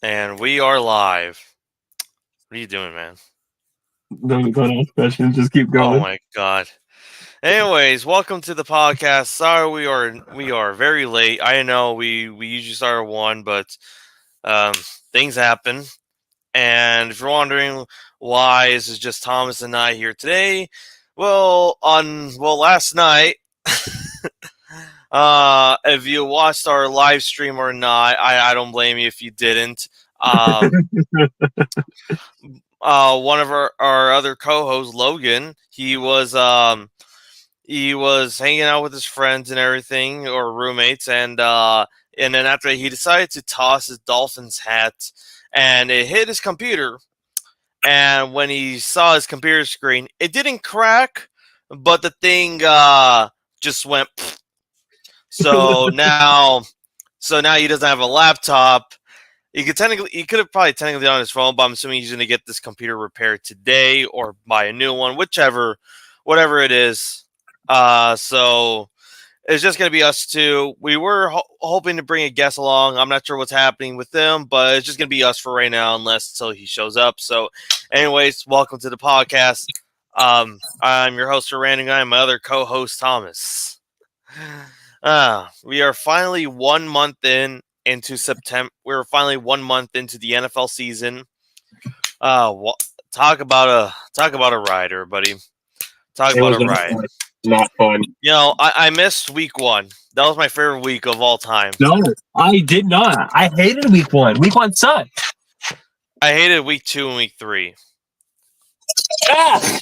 And we are live. What are you doing, man? Don't ask questions. Just keep Oh going. my god. Anyways, welcome to the podcast. Sorry we are very late. I know we usually start at 1, but um, things happen. And if you're wondering why this is just Thomas and I here today, last night, if you watched our live stream or not, I don't blame you if you didn't. Um, One of our other co-hosts, Logan, he was hanging out with his friends and everything, or roommates, and then after he decided to toss his Dolphins hat, and it hit his computer. And when he saw his computer screen, it didn't crack, but the thing just went. Pfft. So now, so now he doesn't have a laptop. He could have probably technically done on his phone, but I'm assuming he's going to get this computer repaired today or buy a new one, whatever it is. So it's just going to be us two. We were hoping to bring a guest along. I'm not sure what's happening with them, but it's just going to be us for right now, unless until he shows up. So, anyways, welcome to the podcast. I'm your host, Random Guy, and my other co-host, Thomas. We are finally 1 month into September. We're finally 1 month into the NFL season. Talk about a ride, everybody. Talk It about was a ride. not fun. I missed week 1. That was my favorite week of all time. No, I did not. I hated week one. Week one sucked. I hated week 2 and week 3. Ah!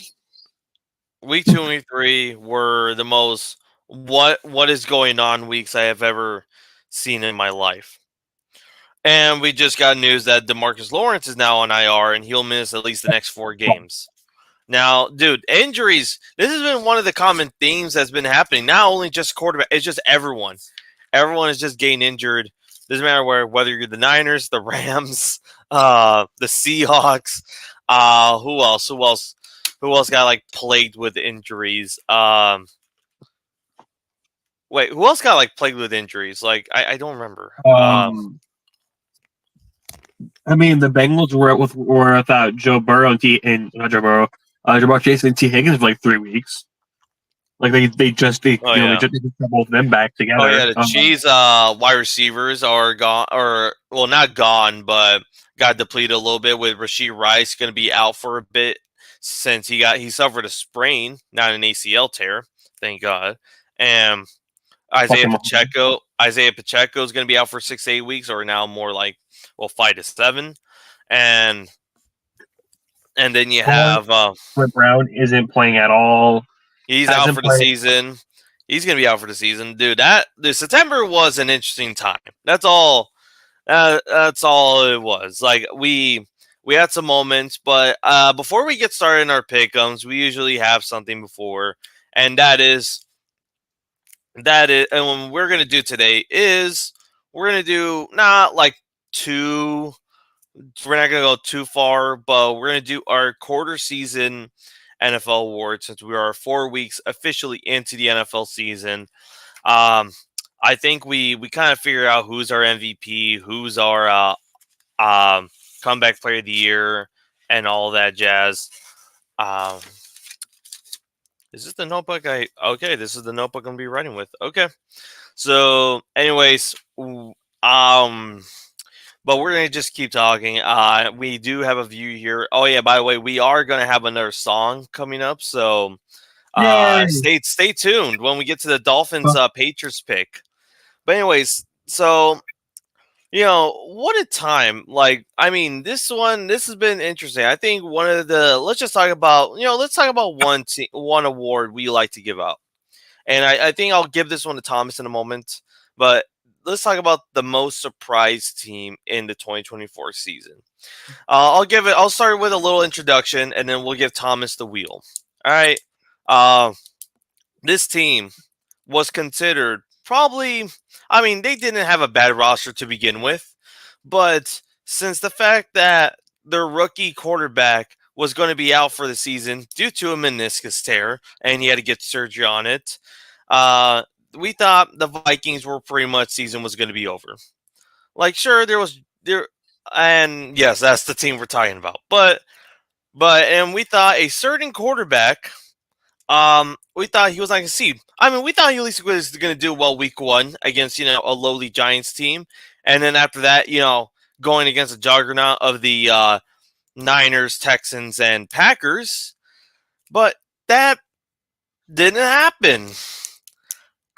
Week 2 and week 3 were the most what is going on weeks I have ever seen in my life. And we just got news that DeMarcus Lawrence is now on IR and he'll miss at least the next 4 games. Now, dude, injuries, this has been one of the common themes that's been happening. Not only just quarterback, it's just everyone. Everyone is just getting injured. Doesn't matter whether you're the Niners, the Rams, the Seahawks, who else? Who else got like plagued with injuries? Wait, who else got like plagued with injuries? Like I don't remember. Um, I mean, the Bengals were without Joe Burrow and not Joe Burrow, Jamar Chase and T Higgins for like 3 weeks. Like Oh they yeah. just put both of them back Oh together. yeah, the Chiefs wide receivers are gone, or well, not gone, but got depleted a little bit. With Rasheed Rice going to be out for a bit since he suffered a sprain, not an ACL tear, thank God. And Isaiah Fucking Pacheco, Isaiah Pacheco is going to be out for 6 to 8 weeks, or now more like 5 to 7, and then you have Brown isn't playing at all. he's out Hasn't for the played. season. He's going to be out for the season, dude. The September was an interesting time. That's all. That's all it was. Like we had some moments, but before we get started in our pick'ems, we usually have something before, and and what we're gonna do today is we're gonna do not like too. We're not gonna go too far, but we're gonna do our quarter season NFL award since we are 4 weeks officially into the NFL season. Um, I think we kind of figure out who's our MVP, who's our comeback player of the year, and all that jazz. Um, is this the notebook? Okay, this is the notebook I'm gonna be writing with. Okay, so anyways, but we're gonna just keep talking. We do have a view here. Oh yeah, by the way, we are gonna have another song coming up, so Yay! stay tuned when we get to the Dolphins Patriots pick. But anyways, so what a time. Like, I mean, this has been interesting. I think one of the let's just talk about let's talk about one award we like to give out. And I think I'll give this one to Thomas in a moment. But let's talk about the most surprised team in the 2024 season. I'll start with a little introduction and then we'll give Thomas the wheel. All right. Uh, this team was considered probably, I mean, they didn't have a bad roster to begin with, but since the fact that their rookie quarterback was going to be out for the season due to a meniscus tear and he had to get surgery on it, uh, we thought the Vikings were pretty much season was going to be over. Like, sure, there was there. and yes, that's the team we're talking about. And we thought a certain quarterback, we thought he was like a seed. I mean, we thought he at least was going to do well week one against a lowly Giants team, and then after that, going against a juggernaut of the Niners, Texans, and Packers. But that didn't happen.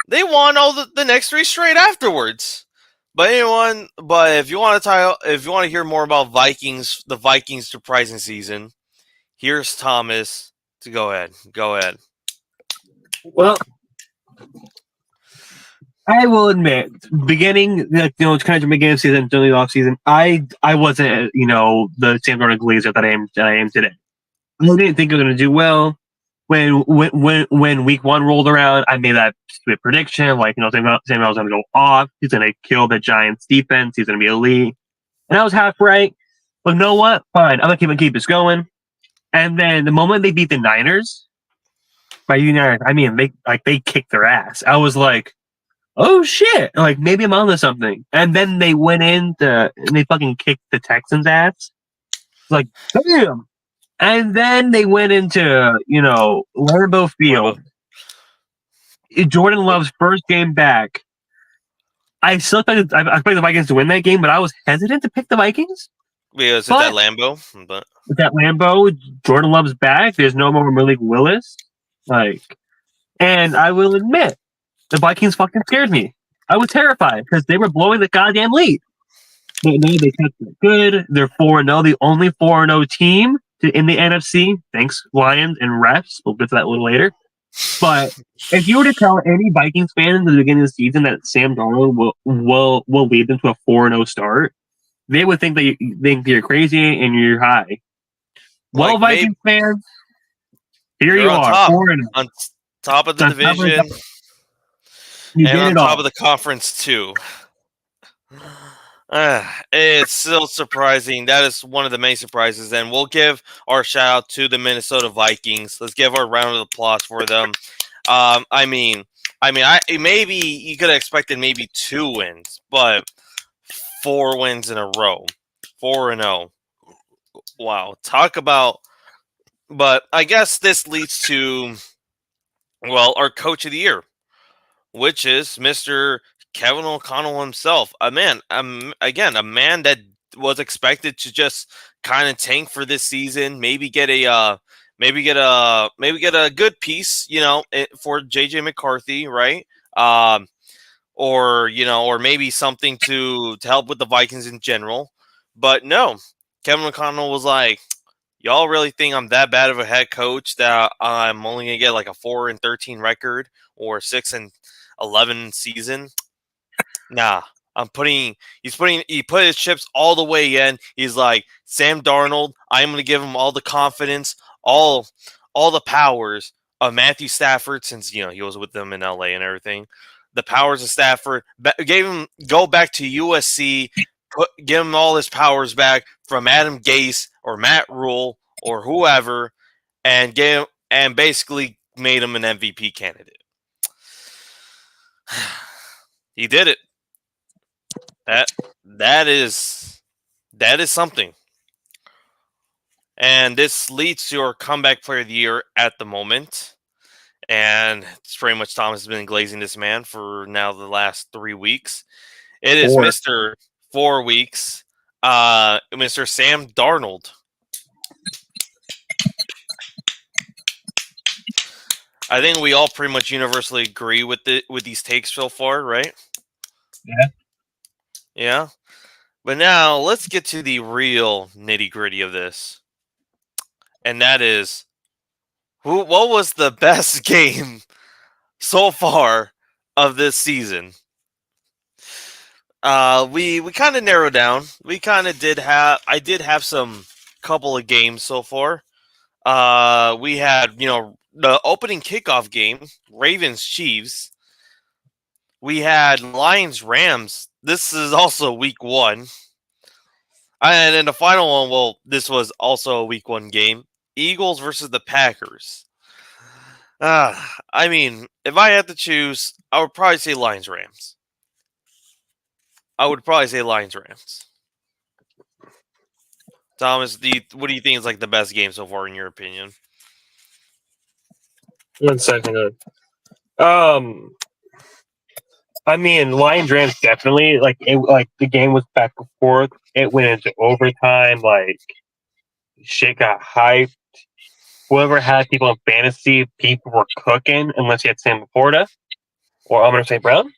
They won all the next three straight afterwards. But if you want to hear more about the Vikings surprising season, here's Thomas to go ahead. Go ahead. Well, I will admit, beginning, it's kind of the beginning of the season, during the off season, I wasn't, the Sam Darnold glazer that I am today. I didn't think we were going to do well. When week one rolled around, I made that stupid prediction, like, Samuel's going to go off. He's going to kill the Giants defense. He's going to be elite. And I was half right. But you know what? Fine. I'm going to keep this going. And then the moment they beat the Niners, by Niners, I mean, they kicked their ass. I was like, oh shit, like maybe I'm onto something. And then they went in and they fucking kicked the Texans' ass. Like, damn. And then they went into, Lambeau Field. Jordan Love's first game back. I still expected the Vikings to win that game, but I was hesitant to pick the Vikings. Because it's at Lambeau. But with that Lambeau, Jordan Love's back. There's no more Malik Willis. And I will admit, the Vikings fucking scared me. I was terrified because they were blowing the goddamn lead. But no, they kept it good. They're 4-0, the only 4-0 team in the NFC. Thanks, Lions and refs. We'll get to that a little later. But if you were to tell any Vikings fans at the beginning of the season that Sam Darnold will lead them to a 4-0 start, they would think that you're crazy and you're high. Well, Vikings fans, here you are, 4-0. On top of the division. And on top of the conference, too. It's still surprising. That is one of the main surprises. And we'll give our shout out to the Minnesota Vikings. Let's give our round of applause for them. Maybe you could have expected maybe 2 wins, but 4 wins in a row. 4-0. Wow. Talk about. But I guess this leads to, our coach of the year, which is Mr. Kevin O'Connell himself. A man that was expected to just kind of tank for this season, maybe get a good piece, for JJ McCarthy, right? Or maybe something to help with the Vikings in general. But no, Kevin O'Connell was like, y'all really think I'm that bad of a head coach that I'm only gonna get like a 4-13 record or 6-11 season? Nah, he put his chips all the way in. He's like, Sam Darnold, I'm going to give him all the confidence, all the powers of Matthew Stafford, since, he was with them in LA and everything. The powers of Stafford, go back to USC, give him all his powers back from Adam Gase or Matt Rule or whoever, and basically made him an MVP candidate. He did it. That is something. And this leads to our comeback player of the year at the moment. And it's pretty much Thomas has been glazing this man for now the last 3 weeks. It is Mr. 4 weeks, Mr. Sam Darnold. I think we all pretty much universally agree with these takes so far, right? Yeah. Yeah. But now let's get to the real nitty-gritty of this. And that is, what was the best game so far of this season? We kind of narrowed down. We kind of I did have some couple of games so far. We had, the opening kickoff game, Ravens Chiefs. We had Lions Rams. This is also week 1. And then the final one, this was also a week 1 game. Eagles versus the Packers. If I had to choose, I would probably say Lions Rams. Thomas, what do you think is like the best game so far in your opinion? 1 second. Um, I mean, Lions Rams definitely like the game was back and forth. It went into overtime. Like shit got hyped. Whoever had people in fantasy, people were cooking. Unless you had Sam Laporta or Amon St. Brown.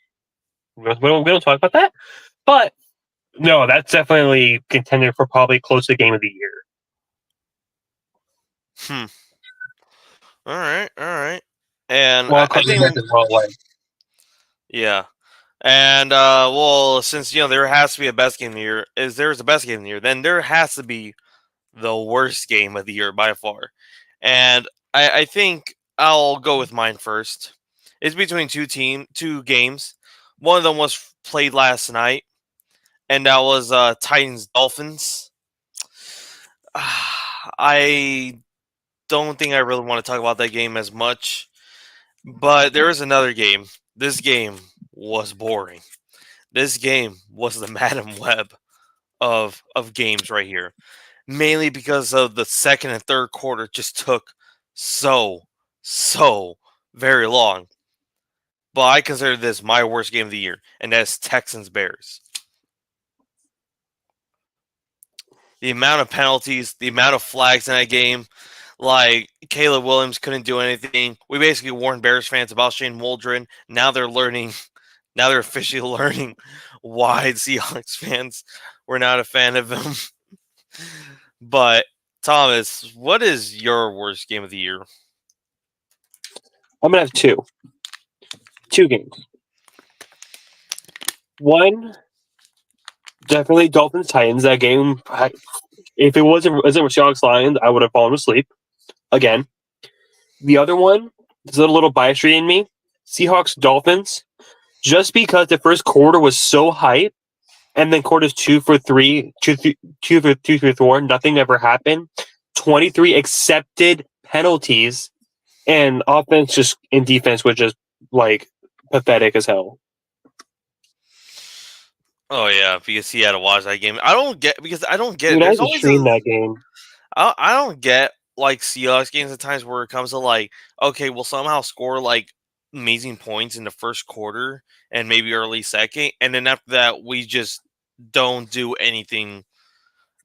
We don't talk about that. But no, that's definitely contender for probably close to game of the year. Hmm. All right. All right. And Well, I quarterback think as well. Like yeah. And well, since there has to be a best game of the year, is there's a best game of the year, then there has to be the worst game of the year by far. And I think I'll go with mine first. It's between two games. One of them was played last night, and that was Titans Dolphins. I don't think I really want to talk about that game as much, but there is another game. This game was boring. This game was the Madam Web of games right here, mainly because of the second and third quarter just took so so very long. But I consider this my worst game of the year, and that's Texans Bears. The amount of penalties, the amount of flags in that game, like Caleb Williams couldn't do anything. We basically warned Bears fans about Shane Waldron. Now they're learning. Now they're officially learning why Seahawks fans were not a fan of him. But Thomas, what is your worst game of the year? I'm gonna have two games. One, definitely Dolphins Titans. That game, if it wasn't Seahawks Lions, I would have fallen asleep again. The other one, there's a little biasry in me. Seahawks Dolphins, just because the first quarter was so hype, and then quarters 2 for 3, 2 for 4, nothing ever happened. 23 accepted penalties, and offense just and defense was just like pathetic as hell. Oh yeah, because he had to watch that game. I don't get because I don't get it. Dude, I had There's to always stream a that game. I don't get like Seahawks games at times where it comes to like okay, we'll somehow score like amazing points in the first quarter and maybe early second, and then after that we just don't do anything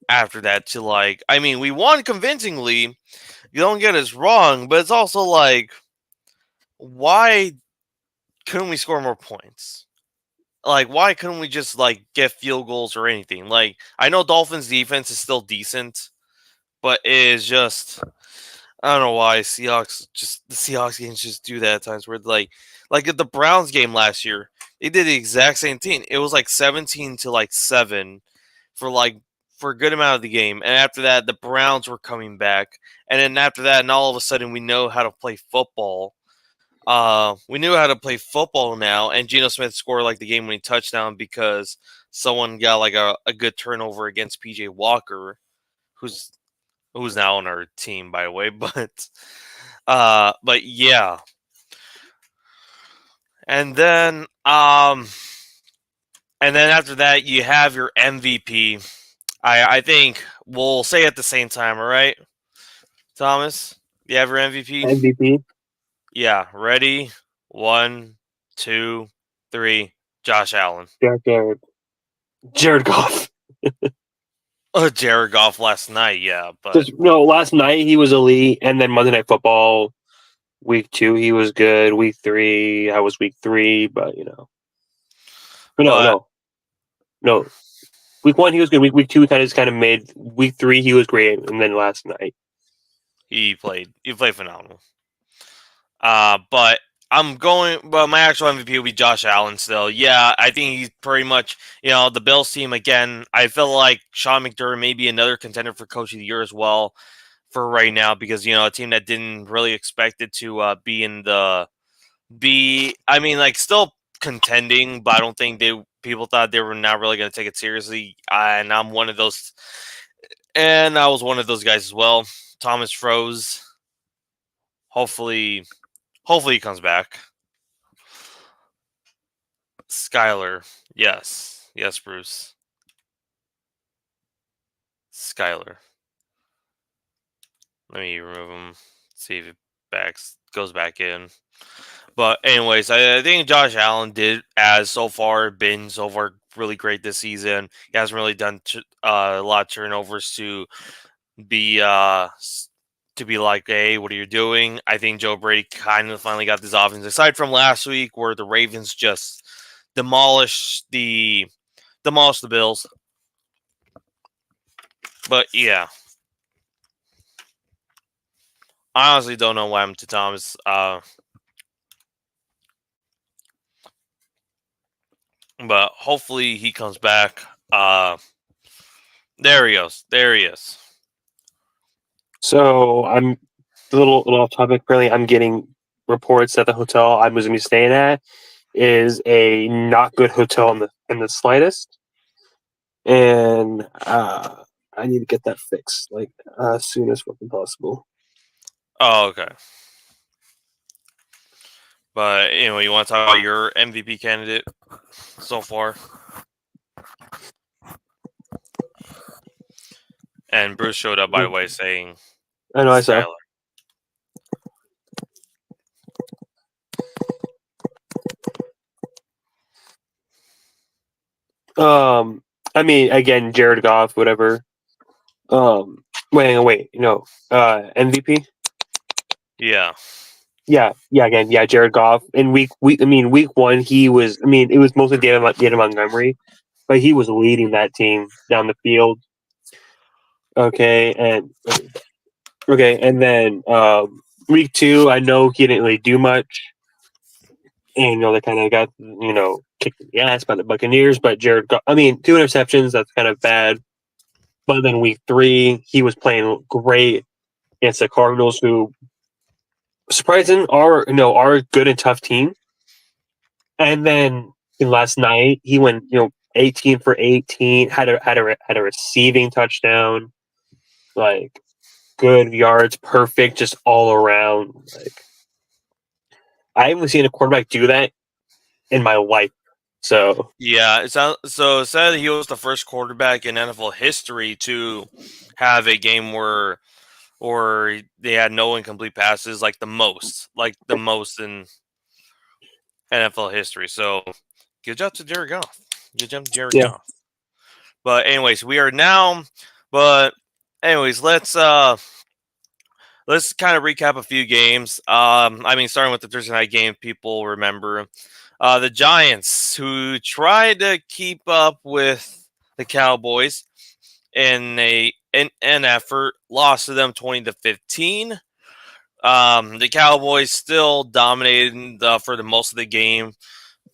after that to like. I mean, we won convincingly. You don't get us wrong, but it's also like why couldn't we score more points? Like, why couldn't we just like get field goals or anything? Like, I know Dolphins defense is still decent, but it is just I don't know why the Seahawks games just do that at times where like at the Browns game last year, they did the exact same thing. It was like 17 to like 7 for like for a good amount of the game. And after that, the Browns were coming back. And then after that, and all of a sudden we know how to play football. We knew how to play football now, and Geno Smith scored like the game-winning touchdown because someone got like a good turnover against PJ Walker, who's who's now on our team, by the way. But yeah, and then after that, you have your MVP. I think we'll say at the same time. All right, Thomas, you have your MVP. MVP, Yeah, ready? One, two, three. Josh Allen. Jared Goff. Jared Goff last night, yeah, but Just no, last night he was elite, and then Monday Night Football week 2 he was good. Week 3 I was week 3, but but no, but no, no. Week 1 he was good. Week 2 kind of made. Week 3 he was great, and then last night. he played phenomenal. But my actual MVP will be Josh Allen still. Yeah, I think he's pretty much, the Bills team again. I feel like Sean McDermott may be another contender for Coach of the Year as well for right now because, a team that didn't really expect it to I mean, like still contending, but I don't think people thought they were not really going to take it seriously. And I'm one of those, and I was one of those guys as well. Thomas froze. Hopefully, he comes back. Skyler, yes, Bruce. Skyler. Let me remove him. See if it goes back in. But anyways, I think Josh Allen been so far really great this season. He hasn't really done a lot of turnovers be to be like, hey, what are you doing? I think Joe Brady kind of finally got this offense. Aside from last week, where the Ravens just demolished the Bills. But yeah, I honestly don't know what happened to Thomas. But hopefully he comes back. There he goes. There he is. So I'm a little off topic. Apparently, I'm getting reports that the hotel I was going to be staying at is a not good hotel in the slightest, and I need to get that fixed like as soon as fucking possible. Oh, okay. But anyway, you want to talk about your MVP candidate so far? And Bruce showed up, by the way, saying I know I saw. Skyler. I mean, again, Jared Goff, whatever. Wait, no, MVP. Yeah. Yeah, again, yeah, Jared Goff. In week 1, he was. I mean, it was mostly David Montgomery, but he was leading that team down the field. Okay, and then week 2, I know he didn't really do much, and they kind of got kicked in the ass by the Buccaneers. But Jared Goff, 2 interceptions, that's kind of bad. But then week 3, he was playing great against the Cardinals, who surprising are a good and tough team. And then last night he went 18 for 18, had a receiving touchdown, like good yards, perfect, just all around. Like I haven't seen a quarterback do that in my life. So yeah, it said he was the first quarterback in NFL history to have a game where they had no incomplete passes, like the most in NFL history. So good job to Jared Goff. Good job to Jared Goff. But anyways, let's kind of recap a few games. Starting with the Thursday night game, people remember the Giants, who tried to keep up with the Cowboys in an effort, lost to them 20-15. The Cowboys still dominated for the most of the game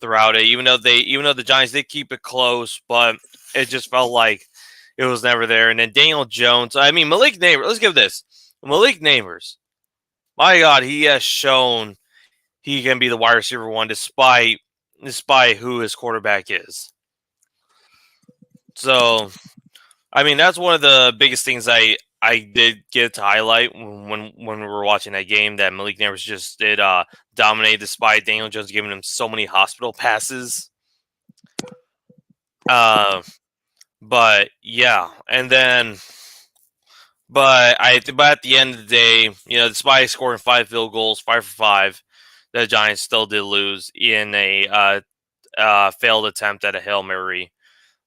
throughout it, even though the Giants did keep it close, but it just felt like it was never there. And then Daniel Jones, Malik Neighbors. Let's give this Malik Neighbors. My God, he has shown he can be the wide receiver one despite who his quarterback is. So, that's one of the biggest things I did get to highlight when we were watching that game, that Malik Neighbors just did dominate despite Daniel Jones giving him so many hospital passes. But yeah, and then, but at the end of the day, despite scoring 5 field goals, 5 for 5, the Giants still did lose in a failed attempt at a Hail Mary.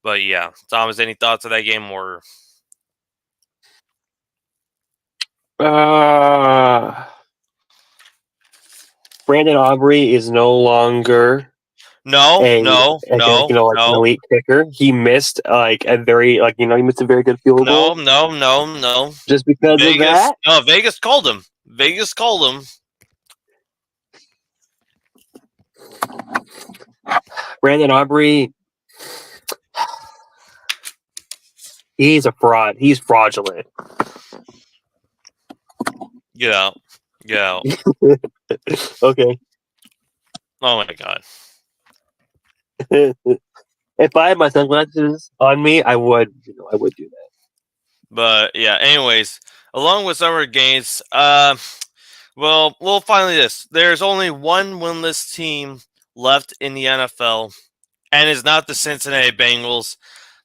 But yeah, Thomas, any thoughts of that game or? Brandon Aubrey is no longer an elite kicker. He missed he missed a very good field goal. No. Just because of that? No, Vegas called him. Brandon Aubrey, he's a fraud. He's fraudulent. Get out. Okay. Oh my God. If I had my sunglasses on me, I would do that. But yeah, anyways, along with summer games, finally this. There's only one winless team left in the NFL, and it's not the Cincinnati Bengals.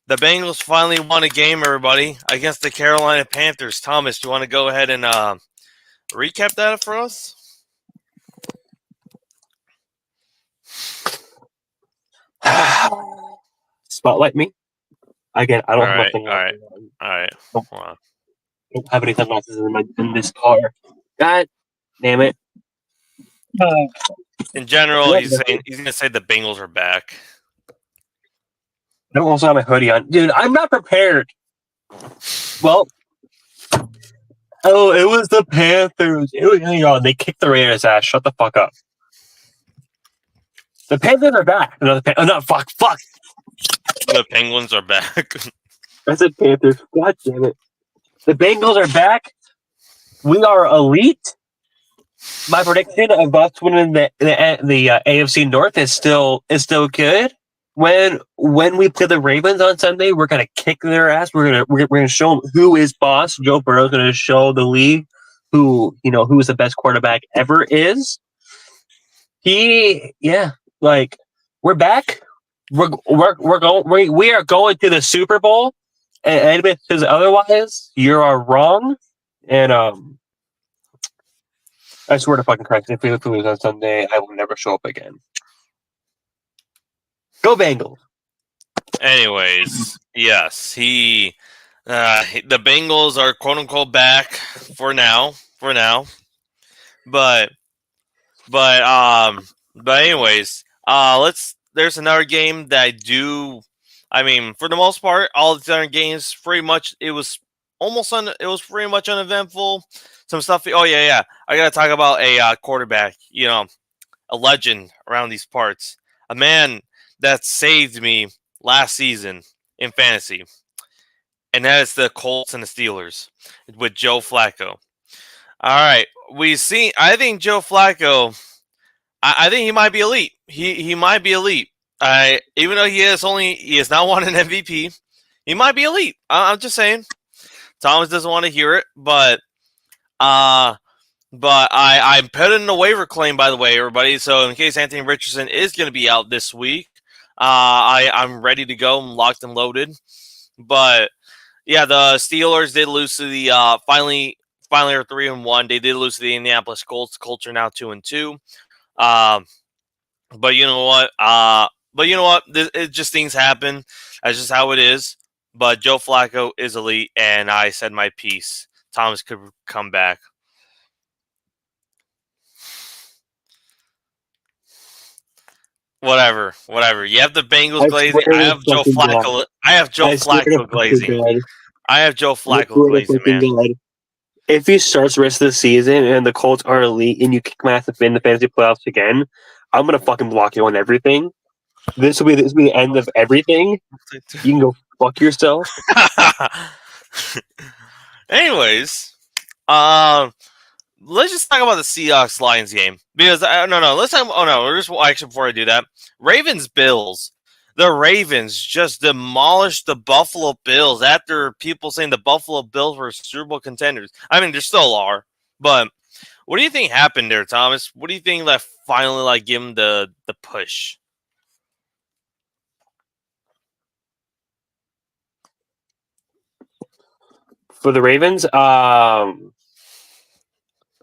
The Bengals finally won a game, everybody, against the Carolina Panthers. Thomas, do you want to go ahead and recap that for us? Spotlight me. Again, I don't All have right, nothing all else. right, all right. Don't, Hold on. don't have any sunglasses in this car. God damn it. In general, I he's gonna say the Bengals are back. don't also have my hoodie on. Dude, I'm not prepared. Well, it was the Panthers. They kicked the Raiders' ass. Shut the fuck up. The Panthers are back. No, fuck. The Penguins are back. I said Panthers. God damn it. The Bengals are back. We are elite. My prediction of us winning the AFC North is still good. When we play the Ravens on Sunday, we're gonna kick their ass. We're gonna show them who is boss. Joe Burrow's gonna show the league who is the best quarterback ever is. We're back. We are going to the Super Bowl. And anybody says otherwise, you are wrong. And I swear to fucking Christ, if we lose on Sunday, I will never show up again. Go Bengals. Anyways, yes, the Bengals are quote unquote back for now, but anyways, there's another game that I mean, for the most part, all the other games pretty much it was pretty much uneventful. Some stuff. Oh yeah. I gotta talk about a quarterback. A legend around these parts. A man that saved me last season in fantasy, and that is the Colts and the Steelers with Joe Flacco. All right, I think Joe Flacco. I think he might be elite. He might be elite. Even though he has not won an MVP, he might be elite. I'm just saying. Thomas doesn't want to hear it, but I put in a waiver claim, by the way, everybody. So in case Anthony Richardson is going to be out this week, I'm ready to go. I'm locked and loaded. But yeah, the Steelers did lose to the finally are 3-1. They did lose to the Indianapolis Colts. Colts are now 2-2. But you know what? It just things happen. That's just how it is. But Joe Flacco is elite, and I said my piece. Thomas could come back. Whatever. You have the Bengals glazing. I have Joe Flacco. I have Joe Flacco glazing. I have Joe Flacco glazing, man. If he starts the rest of the season and the Colts are elite and you kick my ass in the fantasy playoffs again, I'm gonna fucking block you on everything. This will be the end of everything. You can go fuck yourself. Anyways, let's just talk about the Seahawks Lions game because let's talk. Oh no, actually before I do that, Ravens Bills. The Ravens just demolished the Buffalo Bills after people saying the Buffalo Bills were Super Bowl contenders. I mean, they still are, but what do you think happened there, Thomas? What do you think that finally gave them the push? For the Ravens,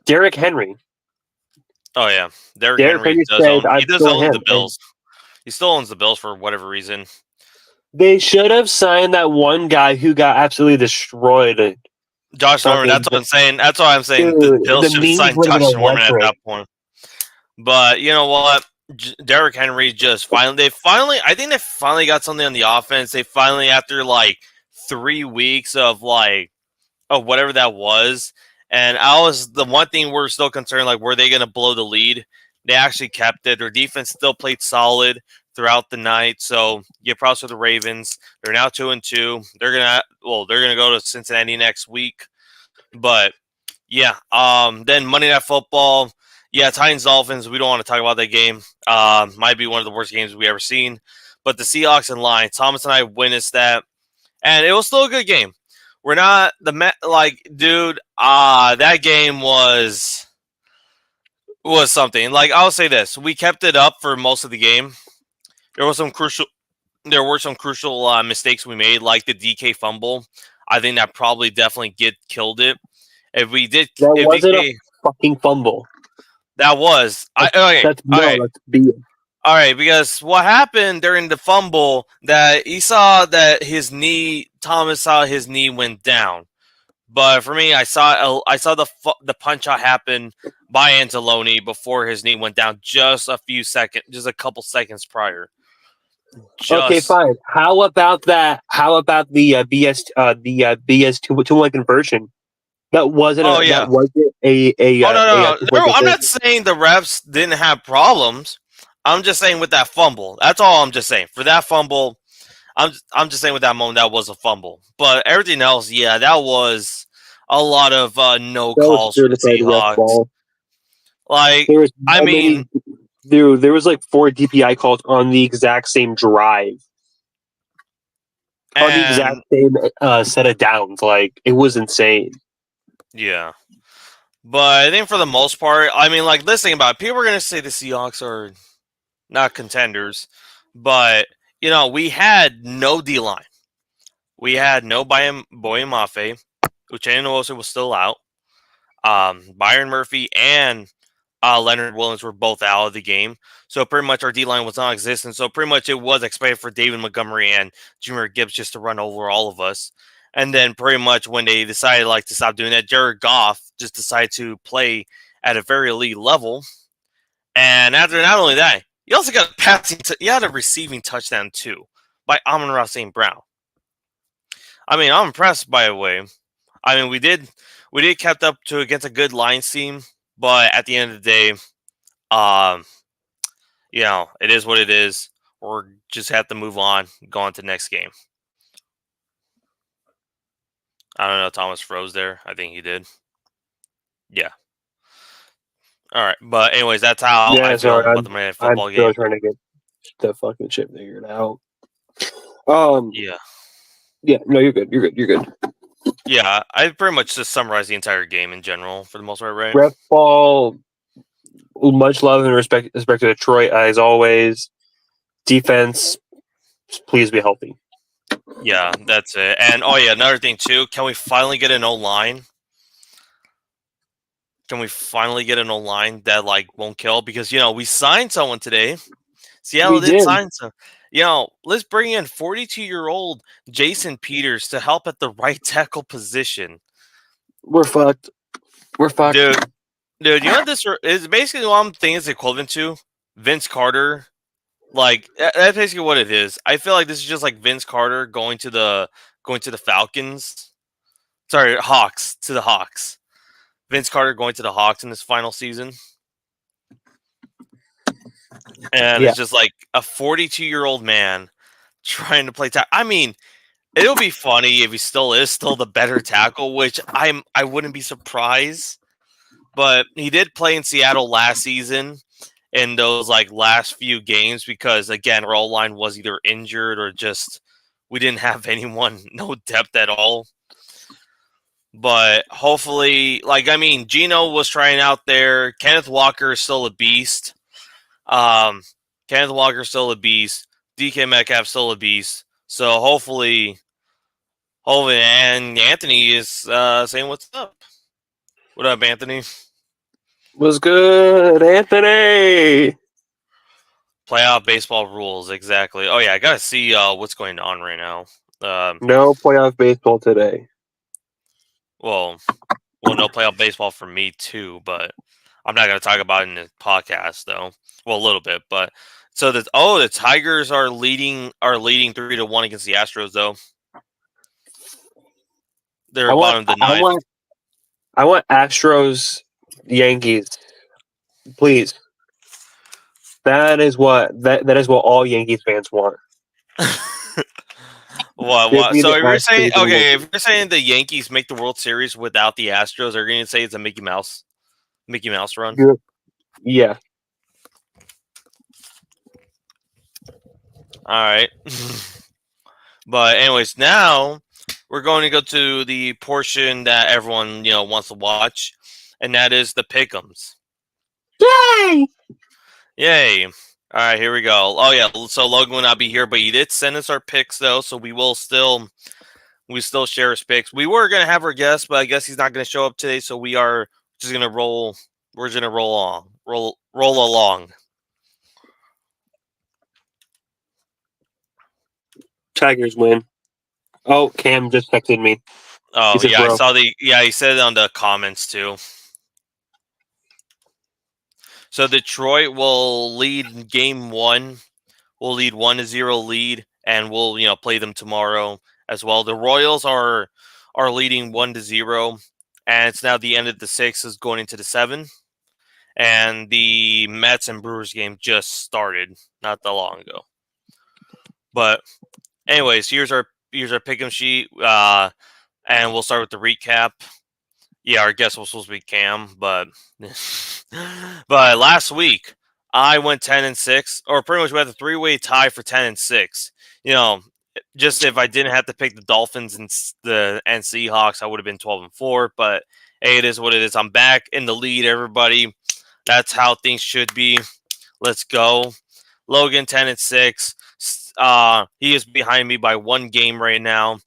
Derrick Henry. Oh yeah, Derrick Henry does own the Bills. He still owns the Bills for whatever reason. They should have signed that one guy who got absolutely destroyed. Josh Norman. That's what I'm saying. Dude, the Bills should have signed Josh Norman at that point. But you know what? Derrick Henry just I think they finally got something on the offense. They finally, after 3 weeks of whatever that was. And the one thing we're still concerned, were they going to blow the lead? They actually kept it. Their defense still played solid throughout the night. So give props to the Ravens. They're now 2-2. They're gonna go to Cincinnati next week. But yeah, then Monday Night Football. Yeah, Titans Dolphins. We don't want to talk about that game. Might be one of the worst games we ever seen. But the Seahawks and Lions. Thomas and I witnessed that, and it was still a good game. We're not dude. That game was something. I'll say this: we kept it up for most of the game. There was some crucial there were some crucial mistakes we made, like the DK fumble. I think that probably definitely killed it. If That wasn't a DK, fucking fumble. that was okay. That's All no, right, that's B. all right. Because what happened during the fumble, that he saw that Thomas saw his knee went down. But for me, I saw the punch out happen by Anzalone before his knee went down, just a couple seconds prior. Okay, Just fine. How about that? How about the BS two-one conversion? That wasn't oh a that yeah. wasn't Oh no a no no two-point no! I'm not conversion. saying the refs didn't have problems. I'm just saying with that fumble. That's all I'm just saying. For that fumble, I'm just saying with that moment that was a fumble. But everything else, yeah, that was a lot of no That was calls for the certified ref Seahawks. ball. Like There was I so mean, many. There was like 4 DPI calls on the exact same drive, on the exact and same set of downs. Like it was insane. yeah. But I think for the most part, I mean, like listening about it, people are gonna say the Seahawks are not contenders, but we had no D line. We had no Boye Mafe. Uchenna Nwosu was still out. Byron Murphy and Leonard Williams were both out of the game. So pretty much our D line was non-existent. So pretty much it was expected for David Montgomery and Junior Gibbs just to run over all of us. And then pretty much when they decided to stop doing that, Jared Goff just decided to play at a very elite level. And after not only that, you also got you had a receiving touchdown too by Amon-Ra St. Brown. I mean, I'm impressed by the way. I mean, we did kept up to against a good Lions team, but at the end of the day, um, it is what it is. We're just have to move on, go on to the next game. I don't know. Thomas froze there. I think he did. Yeah. All right. But anyways, that's how I Yeah, feel sorry. about the Monday Night I'm Football still game. trying to get the fucking shit figured out. Um. Yeah. Yeah. No, you're good. You're good. You're good. Yeah. I pretty much just summarized the entire game in general for the most part, right? Ref ball. Much love and respect to Detroit as always. Defense, please be healthy. Yeah, that's it. And oh yeah, another thing too. Can we finally get an O line? Can we finally get an O line that won't kill? Because we signed someone today. Seattle We did did. sign some. Let's bring in 42-year-old Jason Peters to help at the right tackle position. We're fucked. We're fucked. Dude, you know what this is basically what I'm thinking is equivalent to? Vince Carter. Like that's basically what it is. I feel like this is just like Vince Carter going to the Falcons. Sorry, Hawks to the Hawks. Vince Carter going to the Hawks in this final season. And Yeah. it's just like a 42-year-old man trying to play tackle. I mean, it'll be funny if he still is the better tackle, which I wouldn't be surprised. But he did play in Seattle last season in those last few games because again, our O line was either injured or just we didn't have anyone, no depth at all. But hopefully, Gino was trying out there. Kenneth Walker is still a beast. Kenneth Walker is still a beast. DK Metcalf still a beast. So hopefully, and Anthony is saying what's up. What up, Anthony? Was good, Anthony. Playoff baseball rules, exactly. Oh yeah, I gotta see what's going on right now. No playoff baseball today. Well, no playoff baseball for me too, but I'm not gonna talk about it in the podcast though. Well, a little bit, but so the Tigers are leading 3-1 against the Astros though. They're bottom of the ninth. I want Astros, Yankees, please. That is what all Yankees fans want. What? So if you're saying if you're saying the Yankees make the World Series without the Astros, are you gonna say it's a Mickey Mouse run? Yeah. All right. But anyways, now we're going to go to the portion that everyone wants to watch, and that is the pick'ems. Yay! Yay! All right, here we go. Oh yeah, so Logan will not be here, but he did send us our picks though, so we still share his picks. We were gonna have our guest, but I guess he's not gonna show up today, so we are just gonna roll. We're just gonna roll along. Tigers win. Oh, Cam just texted me. He Oh said, yeah, I "Bro, saw he said it on the comments too. So Detroit will lead game one. We'll lead 1-0 lead, and we'll play them tomorrow as well. The Royals are leading 1-0, and it's now the end of the sixth is going into the seven. And the Mets and Brewers game just started not that long ago. But anyways, here's our pick'em sheet, and we'll start with the recap. Yeah, our guest was supposed to be Cam, but but last week I went 10-6, or pretty much we had a three-way tie for 10-6. Just if I didn't have to pick the Dolphins and Seahawks, I would have been 12-4. But hey, it is what it is. I'm back in the lead, everybody. That's how things should be. Let's go. Logan 10-6. He is behind me by one game right now.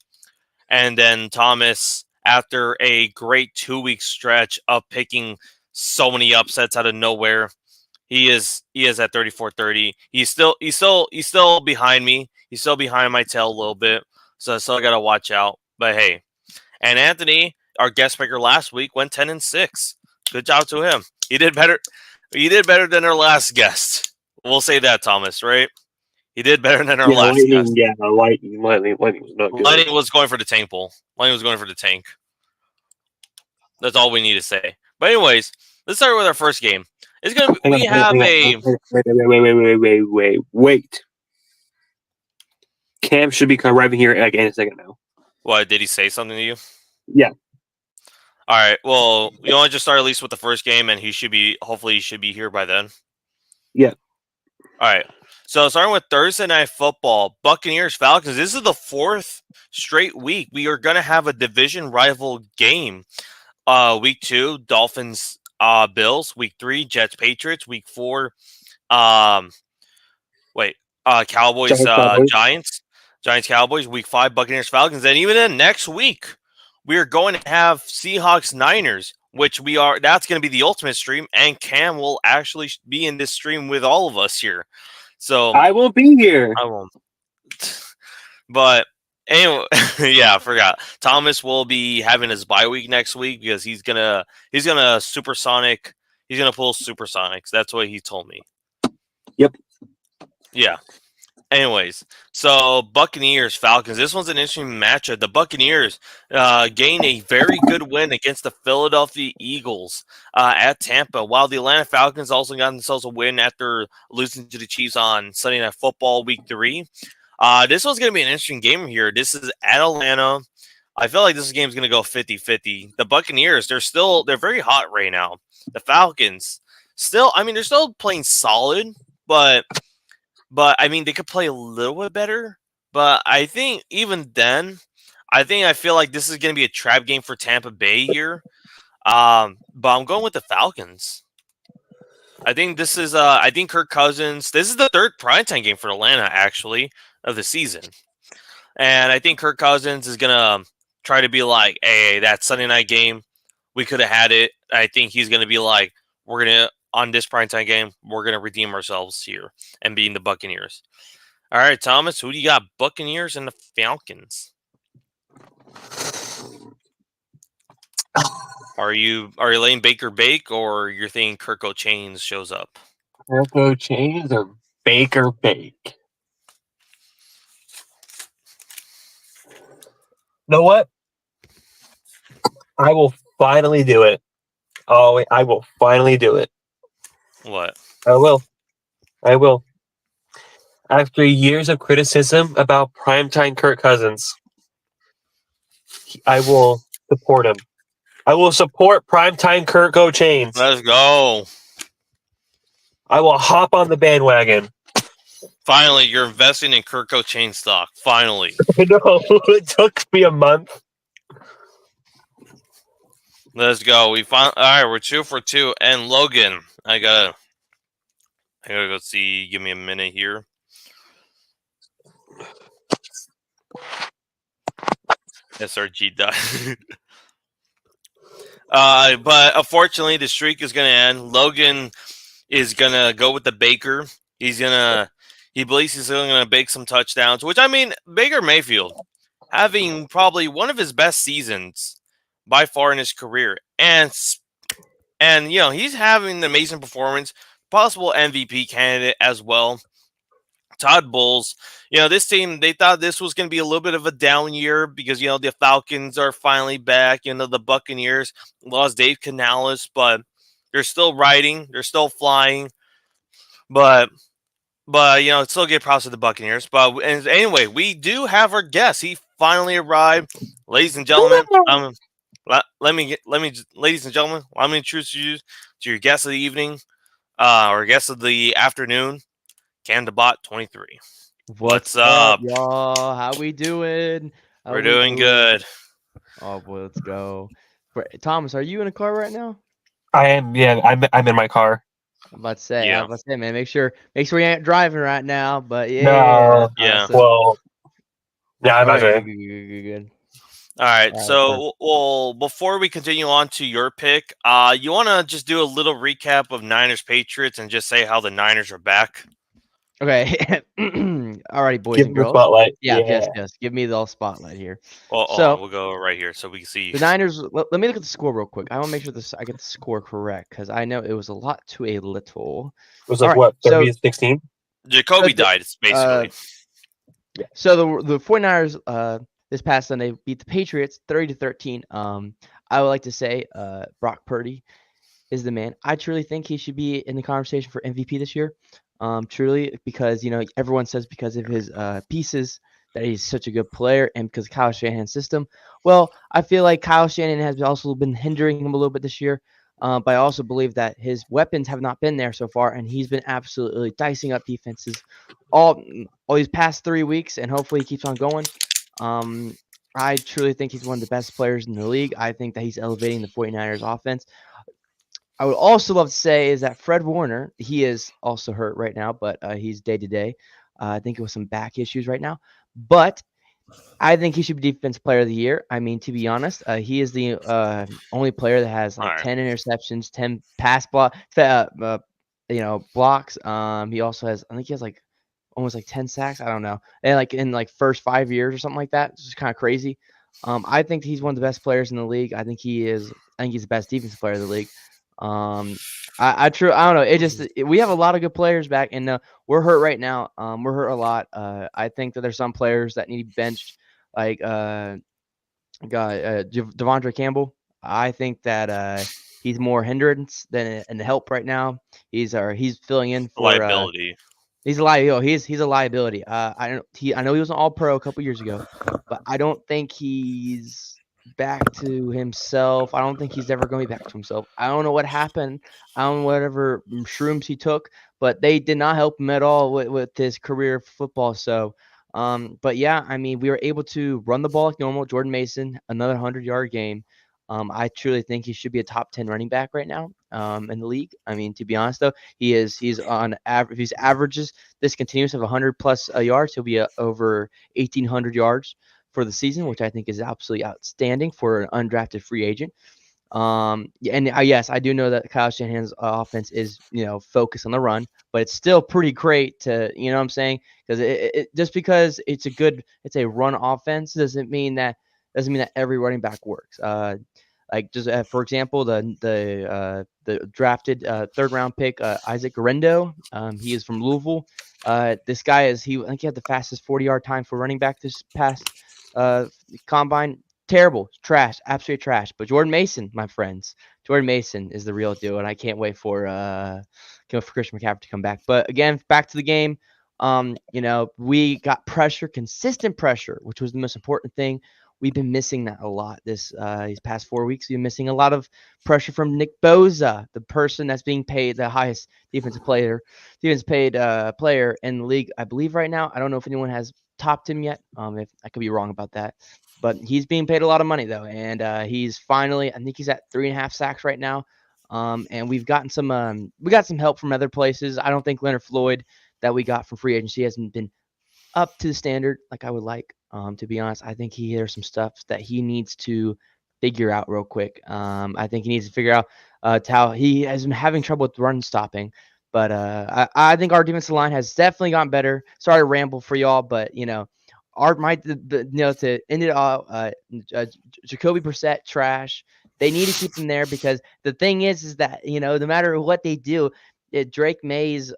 And then Thomas, after a great 2 week stretch of picking so many upsets out of nowhere, he is at 34-30. He's still behind me. He's still behind my tail a little bit. So I still gotta watch out. But hey. And Anthony, our guest picker last week, went 10-6. Good job to him. He did better. He did better than our last guest. We'll say that, Thomas, right? He did better than our yeah, last guest. Lightning was not good." Lightning was going for the tank pull. Lightning was going for the tank. That's all we need to say. But anyways, let's start with our first game. It's gonna be, we have a wait. Cam should be arriving here like in a second now. what? Did he say something to you? Yeah. All right. Well, you want to just start at least with the first game, and hopefully he should be here by then. Yeah. All right. So starting with Thursday Night Football, Buccaneers Falcons. This is the fourth straight week we are gonna have a division rival game. Week 2, Dolphins Bills. Week 3, Jets Patriots. Week 4, Cowboys Cowboys. Giants. Giants Cowboys. Week 5, Buccaneers Falcons. And even then next week, we are going to have Seahawks Niners, which that's going to be the ultimate stream, and Cam will actually be in this stream with all of us here. So I won't be here. I won't. But anyway, yeah, I forgot. Thomas will be having his bye week next week because he's gonna supersonic. He's gonna pull supersonics. That's what he told me. Yep. Yeah. Anyways, so Buccaneers Falcons. This one's an interesting matchup. The Buccaneers gained a very good win against the Philadelphia Eagles at Tampa, while the Atlanta Falcons also got themselves a win after losing to the Chiefs on Sunday Night Football Week 3. This one's going to be an interesting game here. This is at Atlanta. I feel like this game's going to go 50-50. The Buccaneers, they're very hot right now. The Falcons, they're still playing solid, but I mean, they could play a little bit better. But I think even then, I feel like this is going to be a trap game for Tampa Bay here. But I'm going with the Falcons. I think this is I think Kirk Cousins. This is the third primetime game for Atlanta, actually, of the season. And I think Kirk Cousins is gonna try to be like, hey, that Sunday night game, we could have had it. I think he's gonna be like, we're gonna on this primetime game, we're gonna redeem ourselves here and beating the Buccaneers. All right, Thomas, who do you got? Buccaneers and the Falcons. Are you letting Baker bake, or you're thinking Kirko Chains shows up? Kirko Chains or Baker bake? You know what? I will finally do it. Oh, I will finally do it. What? I will. After years of criticism about primetime Kirk Cousins, I will support him. I will support primetime Kirko Chains. Let's go. I will hop on the bandwagon. Finally, you're investing in Kirko Chain stock. Finally. I know. It took me a month. Let's go. All right, we're 2 for 2. And Logan, I gotta I gotta go see. Give me a minute here. SRG died. But unfortunately, the streak is gonna end. Logan is gonna go with the Baker. He believes he's gonna bake some touchdowns. Which I mean, Baker Mayfield having probably one of his best seasons by far in his career, and he's having an amazing performance, possible MVP candidate as well. Todd Bowles, this team, they thought this was going to be a little bit of a down year because, the Falcons are finally back. The Buccaneers lost Dave Canales, but they're still riding, they're still flying. But, still get props to the Buccaneers. But anyway, we do have our guest. He finally arrived. Ladies and gentlemen, ladies and gentlemen, let me introduce you to your guest of the evening, or guest of the afternoon, Candabot 23. What's up, y'all? How we doing? We're doing good. Oh boy, let's go. Thomas, are you in a car right now? I am. Yeah, I'm in my car. I'm about to say, Yeah. man. Make sure you ain't driving right now. But yeah, No. Yeah. awesome. Well, yeah, I'm not Alright, driving. good. All right. All right, So, well, before we continue on to your pick, you want to just do a little recap of Niners Patriots and just say how the Niners are back? Okay. Alrighty, boys Give and me the girls. spotlight. Yes. Give me the spotlight here. Well, So- we'll go right here so we can see. The Niners. Let me look at the score real quick. I want to make sure I get the score correct because I know it was a lot to a little. It was like All right, what, so- 30-16? Jacoby died, basically. So the 49ers this past Sunday beat the Patriots 30-13. I would like to say Brock Purdy is the man. I truly think he should be in the conversation for MVP this year. Truly, because everyone says because of his pieces that he's such a good player and because of Kyle Shanahan's system. Well, I feel like Kyle Shanahan has also been hindering him a little bit this year. But I also believe that his weapons have not been there so far, and he's been absolutely dicing up defenses all these past 3 weeks, and hopefully he keeps on going. I truly think he's one of the best players in the league. I think that he's elevating the 49ers offense. I would also love to say is that Fred Warner, he is also hurt right now, but he's day-to-day. I think it was some back issues right now. But I think he should be Defensive Player of the Year. I mean, to be honest, he is the only player that has like 10 interceptions, 10 pass blocks. He also has, I think he has like almost like 10 sacks. I don't know. And like in like first 5 years or something like that. It's just kind of crazy. I think he's one of the best players in the league. I think he's the best defensive player of the league. I don't know. We have a lot of good players back, and we're hurt right now. We're hurt a lot. I think that there's some players that need benched, like Devondre Campbell. I think that he's more hindrance than an help right now. He's filling in for Liability. He's a liability. He's a liability. I know he was an All-Pro a couple years ago, but I don't think he's back to himself. I don't think he's ever going to be back to himself. I don't know what happened. I don't know whatever shrooms he took, but they did not help him at all with his career of football. So, but yeah, I mean, we were able to run the ball like normal. Jordan Mason, another 100-yard game. I truly think he should be a top 10 running back right now in the league. I mean, to be honest, though, he's on average. If he averages this continuous of 100+ yards, he'll be over 1,800 yards for the season, which I think is absolutely outstanding for an undrafted free agent. Yes, I do know that Kyle Shanahan's offense is focused on the run, but it's still pretty great to what I'm saying, because it just because it's a run offense doesn't mean that every running back works. For example, the drafted third round pick Isaac Guerendo, he is from Louisville. This guy I think he had the fastest 40-yard time for running back this past combine. Terrible, trash, absolute trash. But Jordan Mason, my friends, Jordan Mason is the real deal, and I can't wait for Christian McCaffrey to come back. But again, back to the game. We got pressure, consistent pressure, which was the most important thing. We've been missing that a lot these past 4 weeks. We've been missing a lot of pressure from Nick Bosa, the person that's being paid the highest defensive player in the league, I believe, right now. I don't know if anyone has topped him yet. If I could be wrong about that, but he's being paid a lot of money though, and he's finally, I think he's at 3.5 sacks right now. And we got some help from other places. I don't think Leonard Floyd that we got from free agency hasn't been up to the standard like I would like. To be honest, I think there's some stuff that he needs to figure out real quick. I think he needs to figure out how he has been having trouble with run stopping. But I think our defensive line has definitely gotten better. Sorry to ramble for y'all, but to end it all, Jacoby Brissett trash. They need to keep him there because the thing is that no matter what they do, Drake May's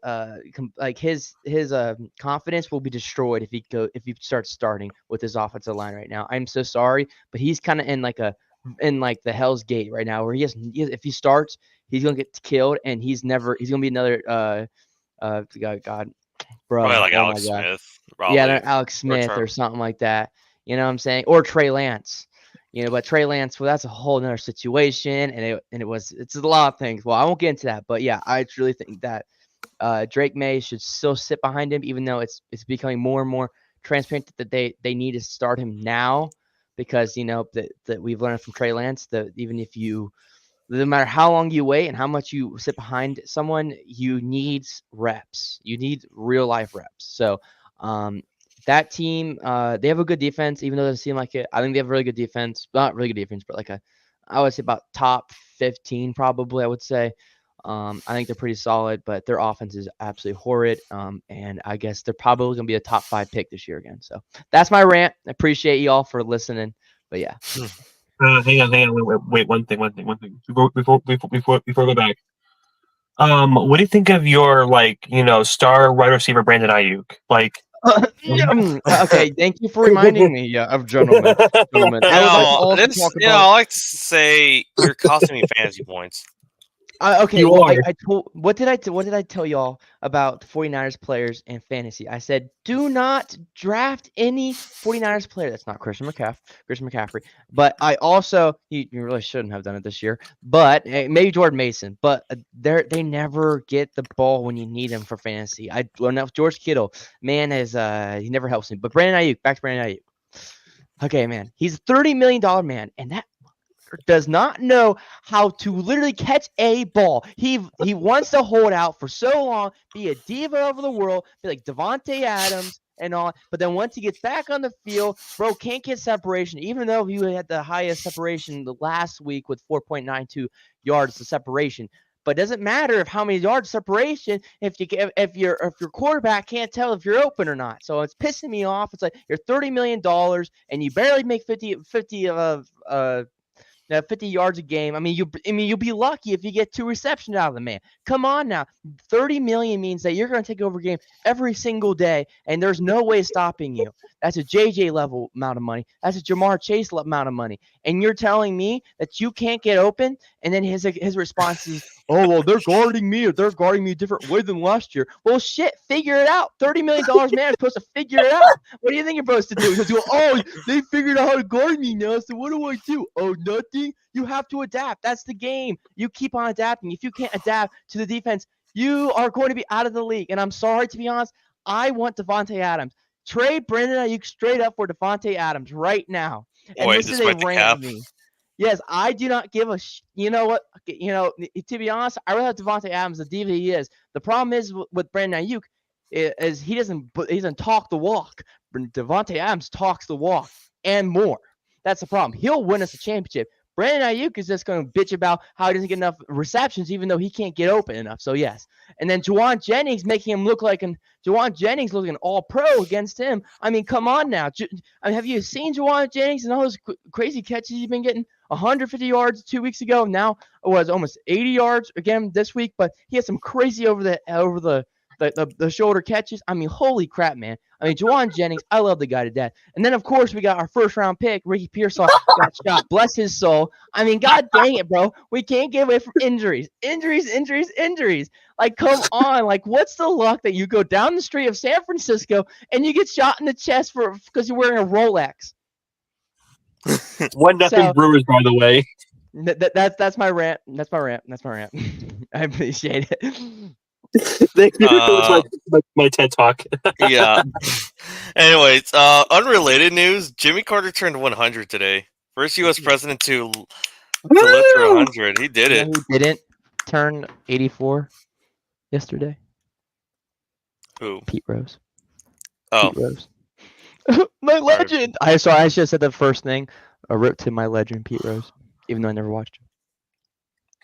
his confidence will be destroyed if he starts starting with his offensive line right now. I'm so sorry, but he's kind of in the Hell's Gate right now, where if he starts, he's gonna get killed, and he's gonna be another God, bro, Probably like oh Alex my God. Smith. Probably. Yeah, Alex Smith or something like that. You know what I'm saying? Or Trey Lance. But Trey Lance, well, that's a whole nother situation, and it's a lot of things. Well, I won't get into that, but yeah, I really think that Drake May should still sit behind him, even though it's becoming more and more transparent that they need to start him now, because that we've learned from Trey Lance that even if no matter how long you wait and how much you sit behind someone, you need reps. You need real life reps. So that team, they have a good defense, even though it doesn't seem like it. I think they have a really good defense. Not really good defense, but I would say about top 15 probably, I would say. I think they're pretty solid, but their offense is absolutely horrid. And I guess they're probably going to be a top 5 pick this year again. So that's my rant. I appreciate you all for listening. But yeah. Hang on. Wait, one thing. Before we go back. What do you think of your star wide receiver Brandon Ayuk? Okay, thank you for reminding me of gentlemen. I like to say you're costing me fantasy points. Okay, what did I tell y'all about the 49ers players and fantasy? I said, do not draft any 49ers player. That's not Christian McCaffrey. But I also, you really shouldn't have done it this year, but maybe Jordan Mason. But they never get the ball when you need them for fantasy. George Kittle, man, he never helps me. But Brandon Ayuk, back to Brandon Ayuk. Okay, man, he's a $30 million man, and that does not know how to literally catch a ball. He wants to hold out for so long, be a diva over the world, be like Devontae Adams and all. But then once he gets back on the field, bro can't get separation, even though he had the highest separation the last week with 4.92 yards to separation. But it doesn't matter how many yards separation if your quarterback can't tell if you're open or not. So it's pissing me off. It's like you're $30 million and you barely make 50 yards a game. I mean, you'll be lucky if you get 2 receptions out of the man. Come on now. $30 million means that you're going to take over a game every single day, and there's no way stopping you. That's a JJ level amount of money. That's a Jamar Chase amount of money. And you're telling me that you can't get open? And then his response is, oh, well, they're guarding me, or they're guarding me a different way than last year. Well, shit, figure it out. $30 million, man, is supposed to figure it out. What do you think you're supposed to do? You're supposed to go, oh, they figured out how to guard me now, so what do I do? Oh, nothing? You have to adapt. That's the game. You keep on adapting. If you can't adapt to the defense, you are going to be out of the league. And I'm sorry, to be honest, I want Devontae Adams. Trade Brandon Ayuk straight up for Devontae Adams right now. And Wait, this is a rant of me. Yes, I do not give a you know what? To be honest, I really have Devontae Adams, the diva he is. The problem is with Brandon Ayuk is he doesn't talk the walk. Devontae Adams talks the walk and more. That's the problem. He'll win us a championship. Brandon Ayuk is just going to bitch about how he doesn't get enough receptions, even though he can't get open enough. So, yes. And then Juwan Jennings making him look like Juwan Jennings looking all-pro against him. I mean, come on now. Have you seen Juwan Jennings and all those crazy catches he's been getting? 150 yards 2 weeks ago. Now it was almost 80 yards again this week. But he had some crazy over the shoulder catches. I mean, holy crap, man. I mean, Juwan Jennings, I love the guy to death. And then, of course, we got our first-round pick, Ricky Pearsall, got shot. Bless his soul. I mean, god dang it, bro. We can't get away from injuries. Injuries. Like, come on. Like, what's the luck that you go down the street of San Francisco and you get shot in the chest because you're wearing a Rolex? 1-0 Brewers, by the way. That's my rant. That's my rant. I appreciate it. Thank you. My TED Talk. Yeah. Anyways, unrelated news. Jimmy Carter turned 100 today. First U.S. president to live through 100. He did it. No, he didn't. turned 84 yesterday? Who? Pete Rose. Oh, Pete Rose. My legend. I should have said the first thing. A rip to my legend, Pete Rose. Even though I never watched him.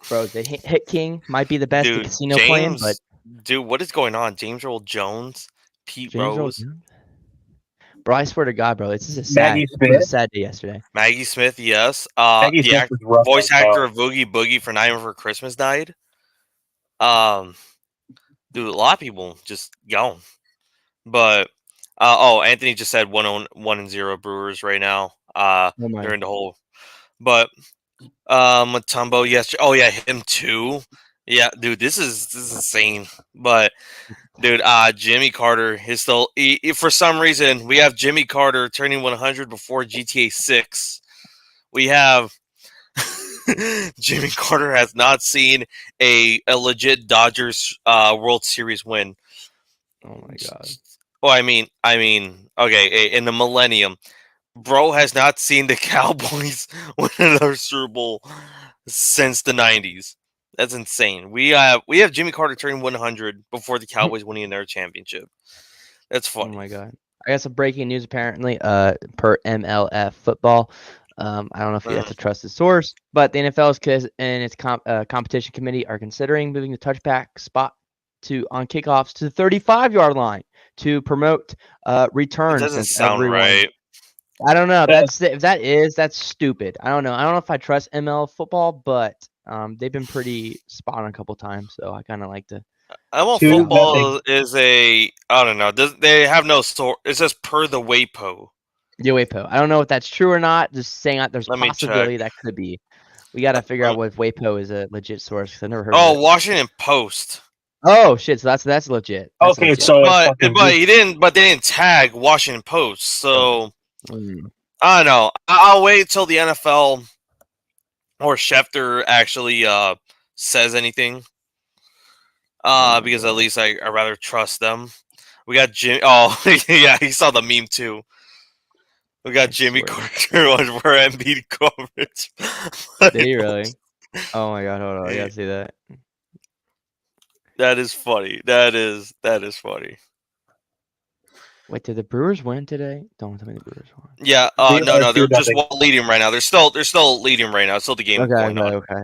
Bro, the Hit King might be the best the dude, casino playing, but dude, what is going on? James Earl Jones, Pete James Earl Rose, Jones? Bro, I swear to God, bro, it's just a Maggie it was a Smith. sad day yesterday. Maggie Smith, yes. Maggie The Smith was rough voice as hell. actor of Boogie Boogie for Nightmare Before Christmas died. Dude, a lot of people just gone. But Anthony just said 1-1-0 Brewers right now. Oh my. During the whole, but Matumbo, yes. Oh yeah, him too. Yeah, dude, this is insane. But dude, Jimmy Carter is still. For some reason, we have Jimmy Carter turning 100 before GTA 6. We have Jimmy Carter has not seen a legit Dodgers World Series win. Oh my God. Well, I mean, okay, in the millennium, bro has not seen the Cowboys win another Super Bowl since the 90s. That's insane. We have Jimmy Carter turning 100 before the Cowboys winning another championship. That's funny. Oh my God. I got some breaking news apparently. Per MLF football. I don't know if you have to trust the source, but the NFL and its competition committee are considering moving the touchback spot on kickoffs to the 35-yard line to promote returns. It doesn't Since sound right. I don't know. That's stupid. I don't know. I don't know if I trust ML football, but they've been pretty spot on a couple times, so I kind of like to. ML football is I don't know. They have no source. It says per the WAPO. The WAPO. I don't know if that's true or not. Just saying that there's a Let me possibility check. that could be. We got to figure out what WAPO is a legit source because I never heard. Oh, of it. Washington Post. Oh shit! So that's legit. That's Okay, legit. so but he didn't. But they didn't tag Washington Post. So I don't know. I'll wait till the NFL or Schefter actually says anything. Because at least I rather trust them. We got Jim. Oh yeah, he saw the meme too. We got Jimmy Carter on for Embiid coverage. Did he really? Oh my God! Hold on, I gotta see that. That is funny. That is funny. Wait, did the Brewers win today? Don't tell me the Brewers won. Yeah. No. They're just leading right now. They're still leading right now. Still the game going on. Okay.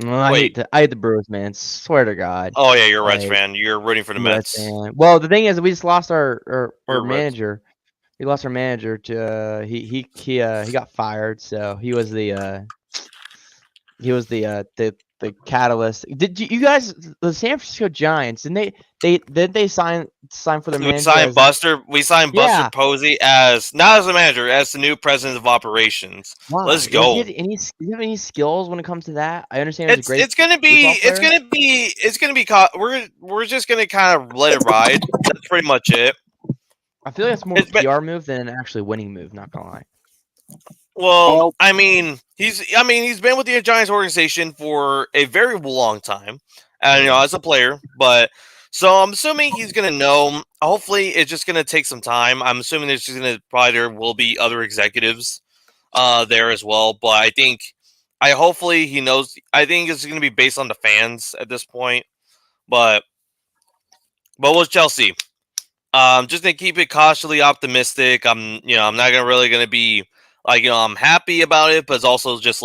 Well, I hate the Brewers, man. Swear to God. Oh yeah, you're a Reds fan. You're rooting for the Mets. Well, the thing is, we just lost our manager. We lost our manager to he got fired. So he was the catalyst. Did you guys, the San Francisco Giants, didn't they sign for their manager? We signed Buster Posey as not as a manager, as the new president of operations. Wow. Let's go. Do you have any skills when it comes to that? I understand it's gonna be we're just gonna kind of let it ride. That's pretty much it. I feel like it's more a PR move than an actually winning move, not gonna lie. Well, I mean, he's been with the Giants organization for a very long time, and as a player. But so I'm assuming he's gonna know. Hopefully, it's just gonna take some time. I'm assuming there will be other executives there as well. But hopefully he knows. I think it's gonna be based on the fans at this point. But we'll see. Just to keep it cautiously optimistic. I'm not gonna be. I'm happy about it, but it's also just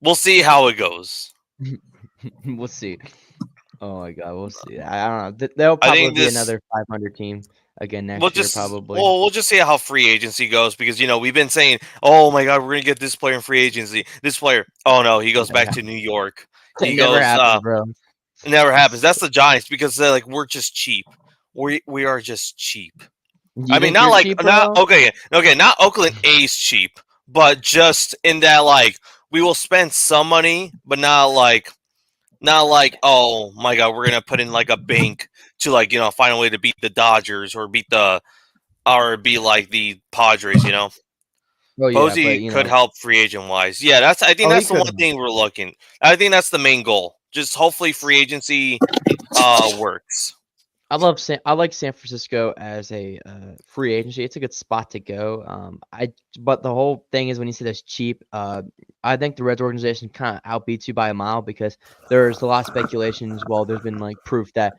we'll see how it goes. We'll see. Oh my God, we'll see. I don't know. There'll probably be another 500 team again next year, probably. Well, we'll just see how free agency goes because we've been saying, oh my God, we're gonna get this player in free agency. This player, oh no, he goes back to New York. He goes. Happens, bro. It never happens. That's the Giants because they're we're just cheap. We are just cheap. I mean, not not Oakland A's cheap, but just in that we will spend some money, but not oh my God, we're gonna put in a bank to find a way to beat the Dodgers or be like the Padres, Well, Posey could help free agent wise. Yeah, I think that's the one thing we're looking. I think that's the main goal. Just hopefully free agency works. I like San Francisco as a free agency. It's a good spot to go. But the whole thing is when you say that's cheap, I think the Reds organization kind of outbeats you by a mile because there's a lot of speculations. Well, there's been like proof that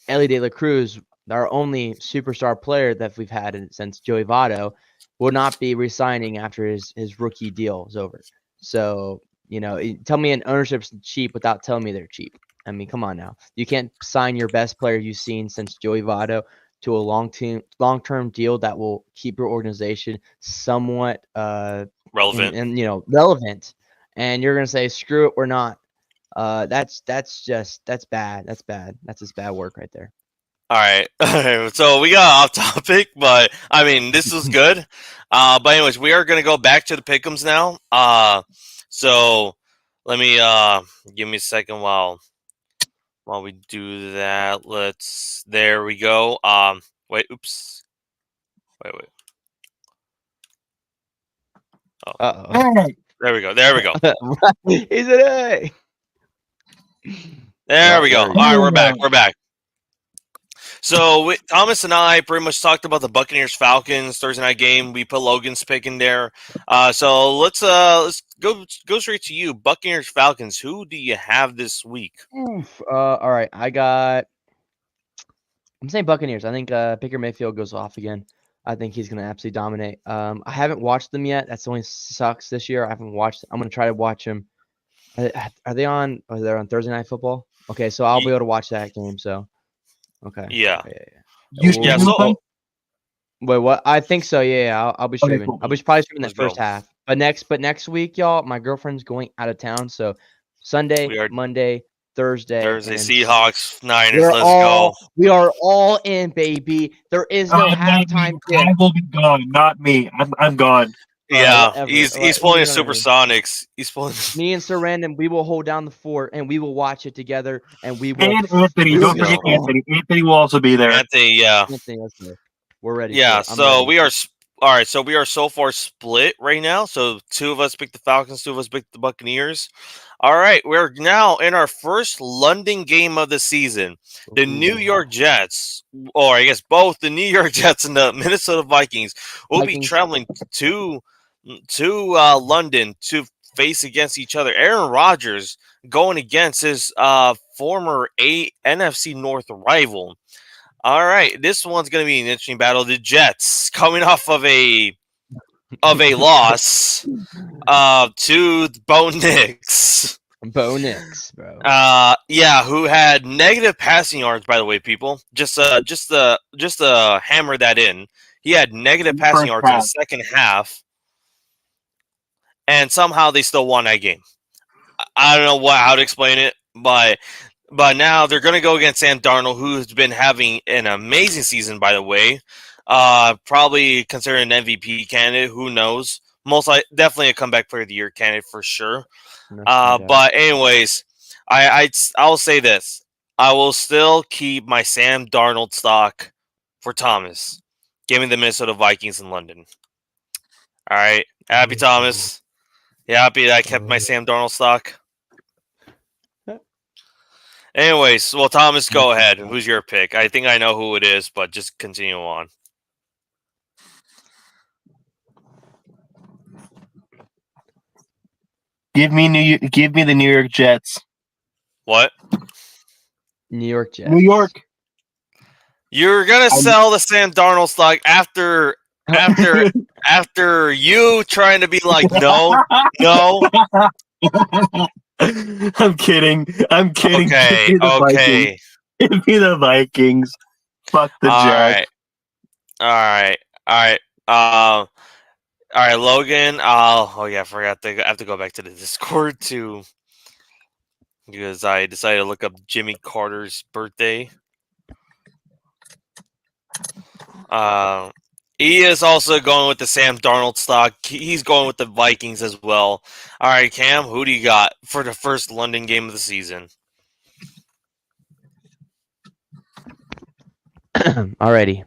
Ellie De La Cruz, our only superstar player that we've had since Joey Votto, will not be resigning after his rookie deal is over. So tell me an ownership's cheap without telling me they're cheap. I mean, come on now. You can't sign your best player you've seen since Joey Votto to a long-term deal that will keep your organization somewhat Relevant. and relevant. And you're gonna say, screw it, we're not. That's bad. That's bad. That's just bad work right there. All right. So we got off topic, but I mean, this was good. But anyways, we are gonna go back to the pick'ems now. So let me give me a second while we do that. There we go. Wait, oops. Wait. Oh. Uh-oh. There we go. He said, hey. There we go. There All right, we're back. So Thomas and I pretty much talked about the Buccaneers Falcons Thursday night game. We put Logan's pick in there. So let's go straight to you. Buccaneers Falcons. Who do you have this week? Oof. All right. I'm saying Buccaneers. I think Baker Mayfield goes off again. I think he's going to absolutely dominate. I haven't watched them yet. That's only sucks this year. I haven't watched. I'm going to try to watch them. Are they on? Are they on Thursday Night Football? Okay, so I'll be able to watch that game. So, okay. Yeah. Wait, what? I think so. Yeah. I'll be streaming. Cool. I'll be probably streaming Let's the first go. half. But next week, y'all, my girlfriend's going out of town. So Sunday, Monday, Thursday, Seahawks, Niners. Let's go. We are all in, baby. There is no halftime. I will be gone, not me. I'm gone. Yeah, he's pulling his Supersonics. He's pulling. Me and Sir Random, we will hold down the fort and we will watch it together. And we will. And Anthony, don't forget Anthony. Anthony will also be there. Anthony, yeah. Anthony, we're ready. Yeah, so we are. All right, so we are so far split right now. So 2 of us picked the Falcons, 2 of us picked the Buccaneers. All right, we're now in our first London game of the season. The New York Jets, or I guess both the New York Jets and the Minnesota Vikings, will be traveling to London to face against each other. Aaron Rodgers going against his former NFC North rival. All right, this one's going to be an interesting battle. The Jets coming off of a loss to Bo Nix. Bo Nix, bro. Yeah, who had negative passing yards, by the way, people. Just to hammer that in. He had negative passing yards in the second half, and somehow they still won that game. I don't know how to explain it, but now they're going to go against Sam Darnold, who's been having an amazing season, by the way. Probably considered an MVP candidate. Who knows? Definitely a comeback player of the year candidate for sure. But anyways, I'll say this: I will still keep my Sam Darnold stock for Thomas. Give me the Minnesota Vikings in London. All right, happy Thomas. Yeah, happy that I kept my Sam Darnold stock. Anyways, well, Thomas, go ahead. Who's your pick? I think I know who it is, but just continue on. Give me the New York Jets. What? New York Jets. New York. You're gonna sell the Sam Darnold stock after you trying to be like, no. I'm kidding. Okay. Give me the Vikings. Fuck the Jets. All right. All right, Logan. I forgot. I have to go back to the Discord too, because I decided to look up Jimmy Carter's birthday. He is also going with the Sam Darnold stock. He's going with the Vikings as well. All right, Cam, who do you got for the first London game of the season? Alrighty.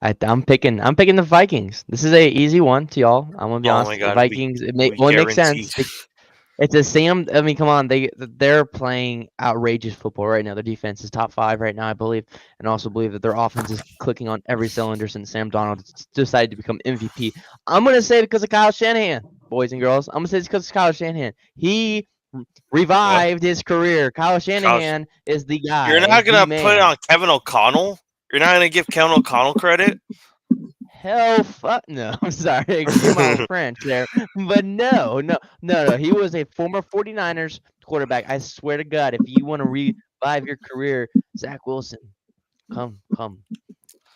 I'm picking the Vikings. This is a easy one to y'all. I'm gonna be honest. My God, the Vikings. It only makes sense. It's a Sam. I mean, come on, they're playing outrageous football right now. Their defense is top 5 right now, I believe, and also believe that their offense is clicking on every cylinder since Sam Donald decided to become MVP. I'm gonna say because of Kyle Shanahan, boys and girls. I'm gonna say it's because of Kyle Shanahan. He What? revived his career. Kyle Kyle, Shanahan is the guy. you're Is not the gonna put it man. on Kevin O'Connell? You're not gonna give Kevin O'Connell credit? Hell, fuck no. I'm sorry, excuse my French there, but no. He was a former 49ers quarterback. I swear to God, if you want to revive your career, Zach Wilson, come.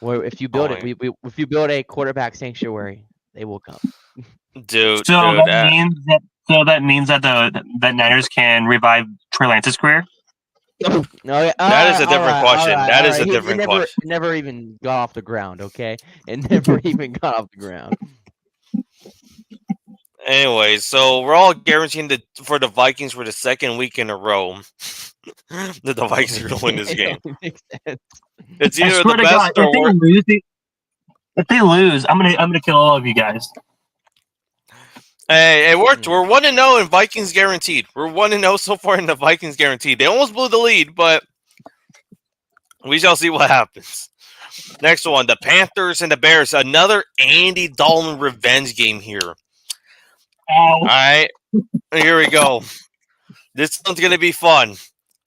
Or if you build Oh it, my, if you build a quarterback sanctuary, they will come. dude, So dude. that means that that Niners can revive Trey Lance's career. No, yeah, That is a different question. That all is right. a different question. It never even got off the ground. Okay, it never even got off the ground. Anyway, so we're all guaranteeing for the Vikings for the second week in a row that the Vikings are going to win this It game. only makes sense. It's I either the swear to God, best or worst. if they lose, I'm gonna kill all of you guys. Hey, it worked. We're 1-0 in Vikings guaranteed. We're 1-0 so far in the Vikings guaranteed. They almost blew the lead, but we shall see what happens. Next one, the Panthers and the Bears. Another Andy Dalton revenge game here. All right, here we go. This one's gonna be fun.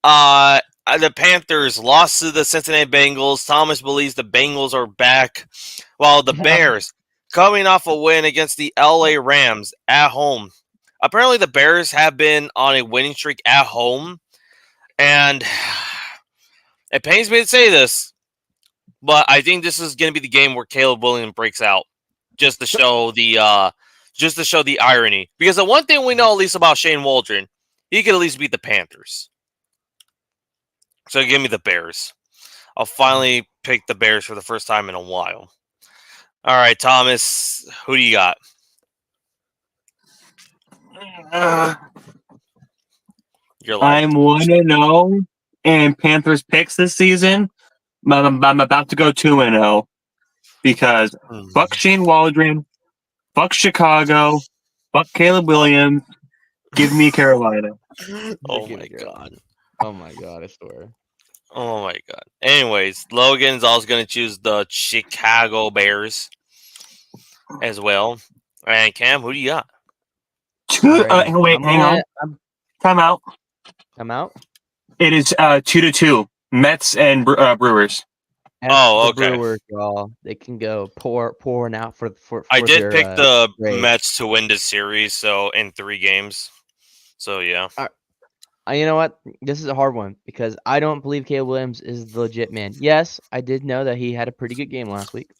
The Panthers lost to the Cincinnati Bengals. Thomas believes the Bengals are back, while the Bears coming off a win against the LA Rams at home. Apparently, the Bears have been on a winning streak at home, and it pains me to say this, but I think this is going to be the game where Caleb Williams breaks out, just to show the irony. Because the one thing we know at least about Shane Waldron, he could at least beat the Panthers. So give me the Bears. I'll finally pick the Bears for the first time in a while. All right, Thomas, who do you got? You're lying. I'm 1-0 in Panthers picks this season. I'm about to go 2-0 because fuck Shane Waldron, fuck Chicago, fuck Caleb Williams. Give me Carolina. Oh my god. Oh my god, I swear. Oh my god. Anyways, Logan's also going to choose the Chicago Bears as well. And Cam, who do you got? Hang on. Time out. I'm out. It is 2-2. Mets and Brewers. Oh, okay. Brewers, y'all. They can go pouring out for I did their, pick the race. Mets to win this series, so in 3 games. So yeah. You know what? This is a hard one because I don't believe Caleb Williams is the legit man. Yes, I did know that he had a pretty good game last week.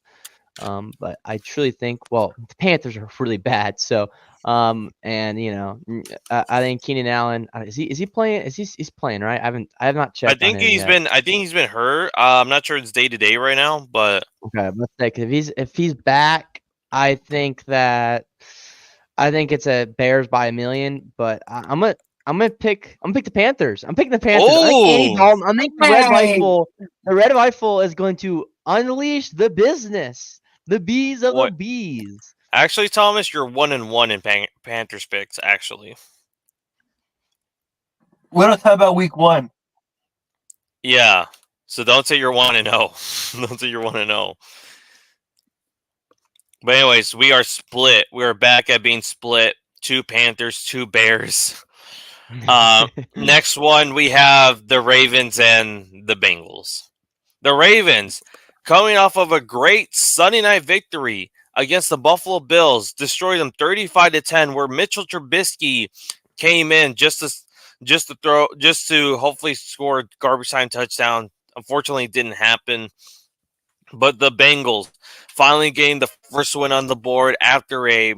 But I truly think, well, the Panthers are really bad. So, and you know, I think Keenan Allen is he playing? He's playing, right? I have not checked. I think he's been hurt. I'm not sure it's day to day right now, but okay. Let's say if he's back, I think it's a Bears by a million. But I'm gonna pick the Panthers. I'm picking the Panthers. I think Andy Dalton. I think the Red Rifle is going to unleash the business. The bees of the bees. Actually, Thomas, you're 1-1 in Panthers picks. Actually, We're not talking about week 1. yeah. So don't say you're 1-0. Don't say you're 1-0. But anyways, we are split. We are back at being split. 2 Panthers, 2 Bears. Next one, we have the Ravens and the Bengals. The Ravens, coming off of a great Sunday night victory against the Buffalo Bills, destroyed them 35-10, where Mitchell Trubisky came in just to hopefully score a garbage time touchdown. Unfortunately, it didn't happen. But the Bengals finally gained the first win on the board after a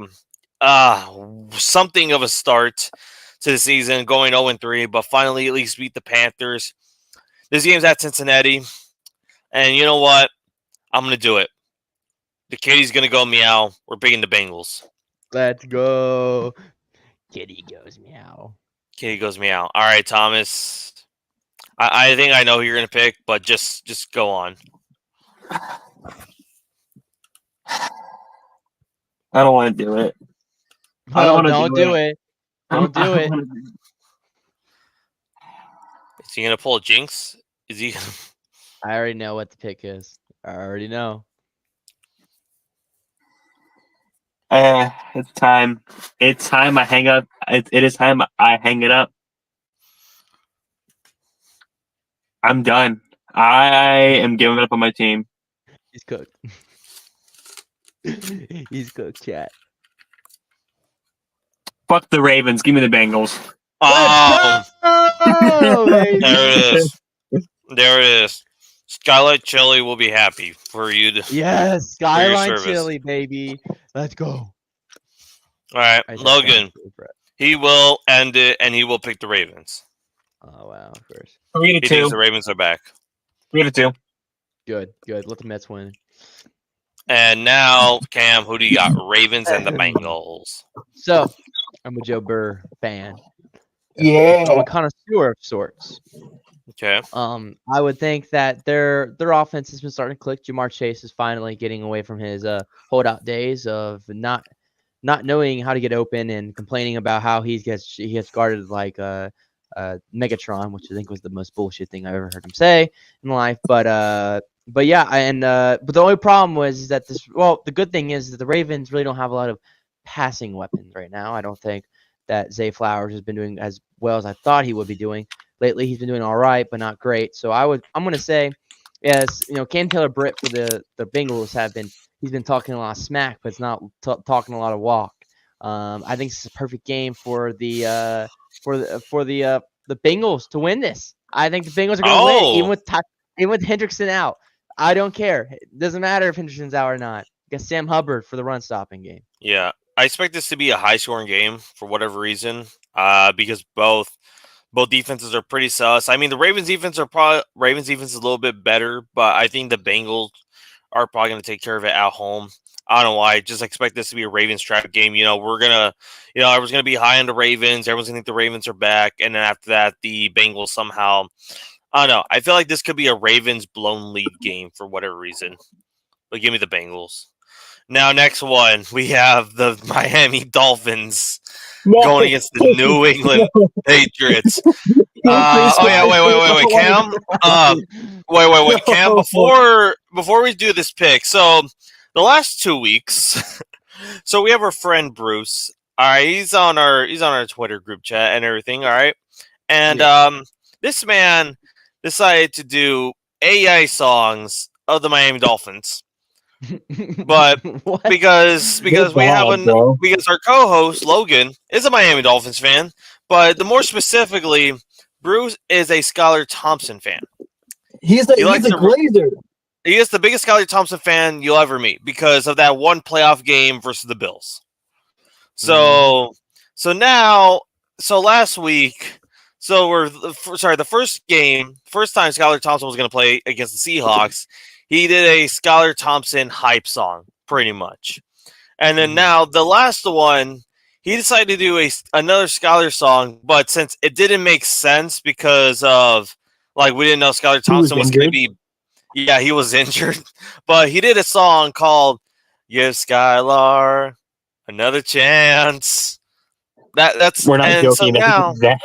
something of a start to the season, going 0-3, but finally at least beat the Panthers. This game's at Cincinnati, and you know what? I'm going to do it. The kitty's going to go meow. We're picking the Bengals. Let's go. Kitty goes meow. Kitty goes meow. All right, Thomas. I think I know who you're going to pick, but just go on. I don't want to do it. Don't do it. Don't do it. Is he gonna pull a jinx? Is he? I already know what the pick is. I already know. It's time. It's time I hang up. It is time I hang it up. I'm done. I am giving up on my team. He's cooked. He's cooked, chat. Fuck the Ravens. Give me the Bengals. Oh, Oh, baby. there it is. There it is. Skylight Chili will be happy for you to. Yes, Skyline service. Chili, baby. Let's go. All right, I said Logan. Skyline Chili, Brett. He will end it, and he will pick the Ravens. Oh wow, of course. 3 He to thinks 2. the Ravens are back. 3 to 2. Good. Let the Mets win. And now, Cam, who do you got? Ravens and the Bengals. So, I'm a Joe Burr fan. Yeah. I'm a connoisseur of sorts. Okay. I would think that their offense has been starting to click. Jamar Chase is finally getting away from his holdout days of not knowing how to get open and complaining about how he gets guarded like Megatron, which I think was the most bullshit thing I've ever heard him say in life. But yeah, but the only problem was that the good thing is that the Ravens really don't have a lot of passing weapons right now. I don't think that Zay Flowers has been doing as well as I thought he would be doing. Lately, he's been doing all right, but not great. So I'm going to say, yes, Cam Taylor-Britt for the Bengals he's been talking a lot of smack, but it's not talking a lot of walk. I think this is a perfect game for the Bengals to win this. I think the Bengals are going to win, even with Hendrickson out. I don't care. It doesn't matter if Hendrickson's out or not. Get Sam Hubbard for the run-stopping game. Yeah, I expect this to be a high-scoring game for whatever reason, because both defenses are pretty sus. I mean, the Ravens defense is a little bit better, but I think the Bengals are probably going to take care of it at home. I don't know why. I just expect this to be a Ravens trap game. Everyone's gonna be high on the Ravens. Everyone's gonna think the Ravens are back, and then after that, the Bengals somehow. I don't know. I feel like this could be a Ravens blown lead game for whatever reason. But give me the Bengals. Now, next one, we have the Miami Dolphins going against the New England Patriots. Wait, Cam. Wait, Cam. Before we do this pick, so the last 2 weeks, so we have our friend Bruce. All right, he's on our Twitter group chat and everything. All right, and this man decided to do AI songs of the Miami Dolphins. But because our co-host Logan is a Miami Dolphins fan, but the more specifically, Bruce is a Skylar Thompson fan. He's a Glazer. He is the biggest Skylar Thompson fan you'll ever meet because of that one playoff game versus the Bills. So last week, the first time Skylar Thompson was going to play against the Seahawks. He did a Skylar Thompson hype song, pretty much. And then now, the last one, he decided to do another Skylar song, but since it didn't make sense because of, we didn't know Skylar Thompson was going to be... Yeah, he was injured. But he did a song called Give Skylar Another Chance. We're not joking. So now, that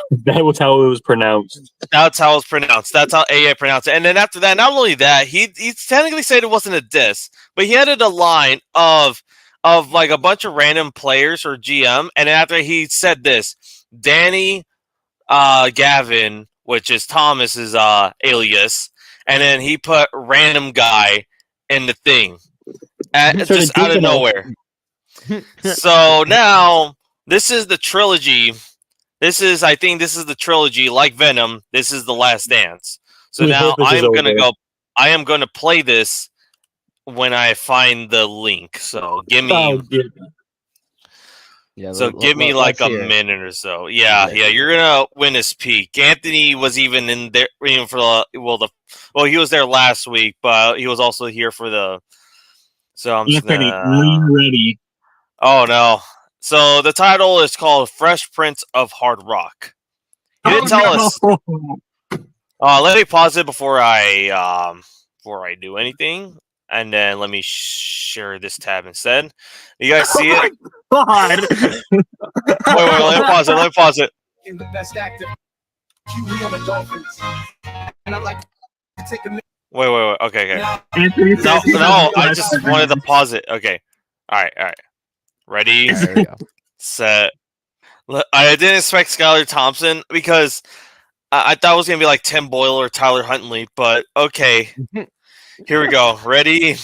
was how it was pronounced. That's how it was pronounced. That's how AA pronounced it. And then after that, not only that, he technically said it wasn't a diss, but he added a line of like a bunch of random players or GM. And after he said this, Danny Gavin, which is Thomas's out and he put random guy in the thing just out of nowhere. So now this is the trilogy. I think this is the trilogy, like Venom. This is the last dance. So now I am gonna play this when I find the link. So give me. Give me like a minute or so. Yeah, you're gonna win this peak. Anthony was even in there, even for he was there last week, but he was also here for the. So I'm just ready. Oh no! So the title is called "Fresh Prince of Hard Rock." He didn't tell us. Let me pause it before I do anything. and then let me share this tab instead. You guys see it? God. Wait, let me pause it. Let me pause it. In the best actor, QB on the Dolphins, and I'd like to take a minute. Wait. Okay. Anthony No, says he's I the just best. wanted to pause it. Okay. All right. Ready, All right, there we go. set. I didn't expect Skylar Thompson because I thought it was gonna be like Tim Boyle or Tyler Huntley, but okay. Here we go. Ready,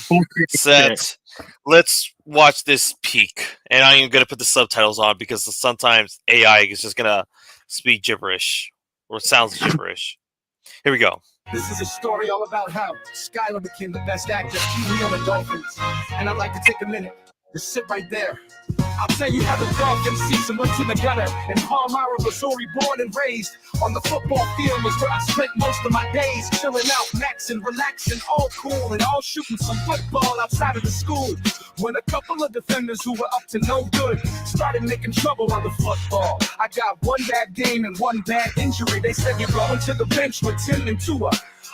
set. Let's watch this peak, and I'm even gonna put the subtitles on because sometimes AI is just gonna speak gibberish or sounds gibberish. Here we go. This is a story all about how Skylar became the best actor, QB on the Dolphins, and I'd like to take a minute to sit right there. I'll tell you how the Dolphins season went to the gutter. In Palmyra, Missouri, born and raised. On the football field was where I spent most of my days. Chilling out, maxing, relaxing, all cool. And all shooting some football outside of the school. When a couple of defenders who were up to no good started making trouble on the football. I got one bad game and one bad injury. They said you're going to the bench with Tim and Tua.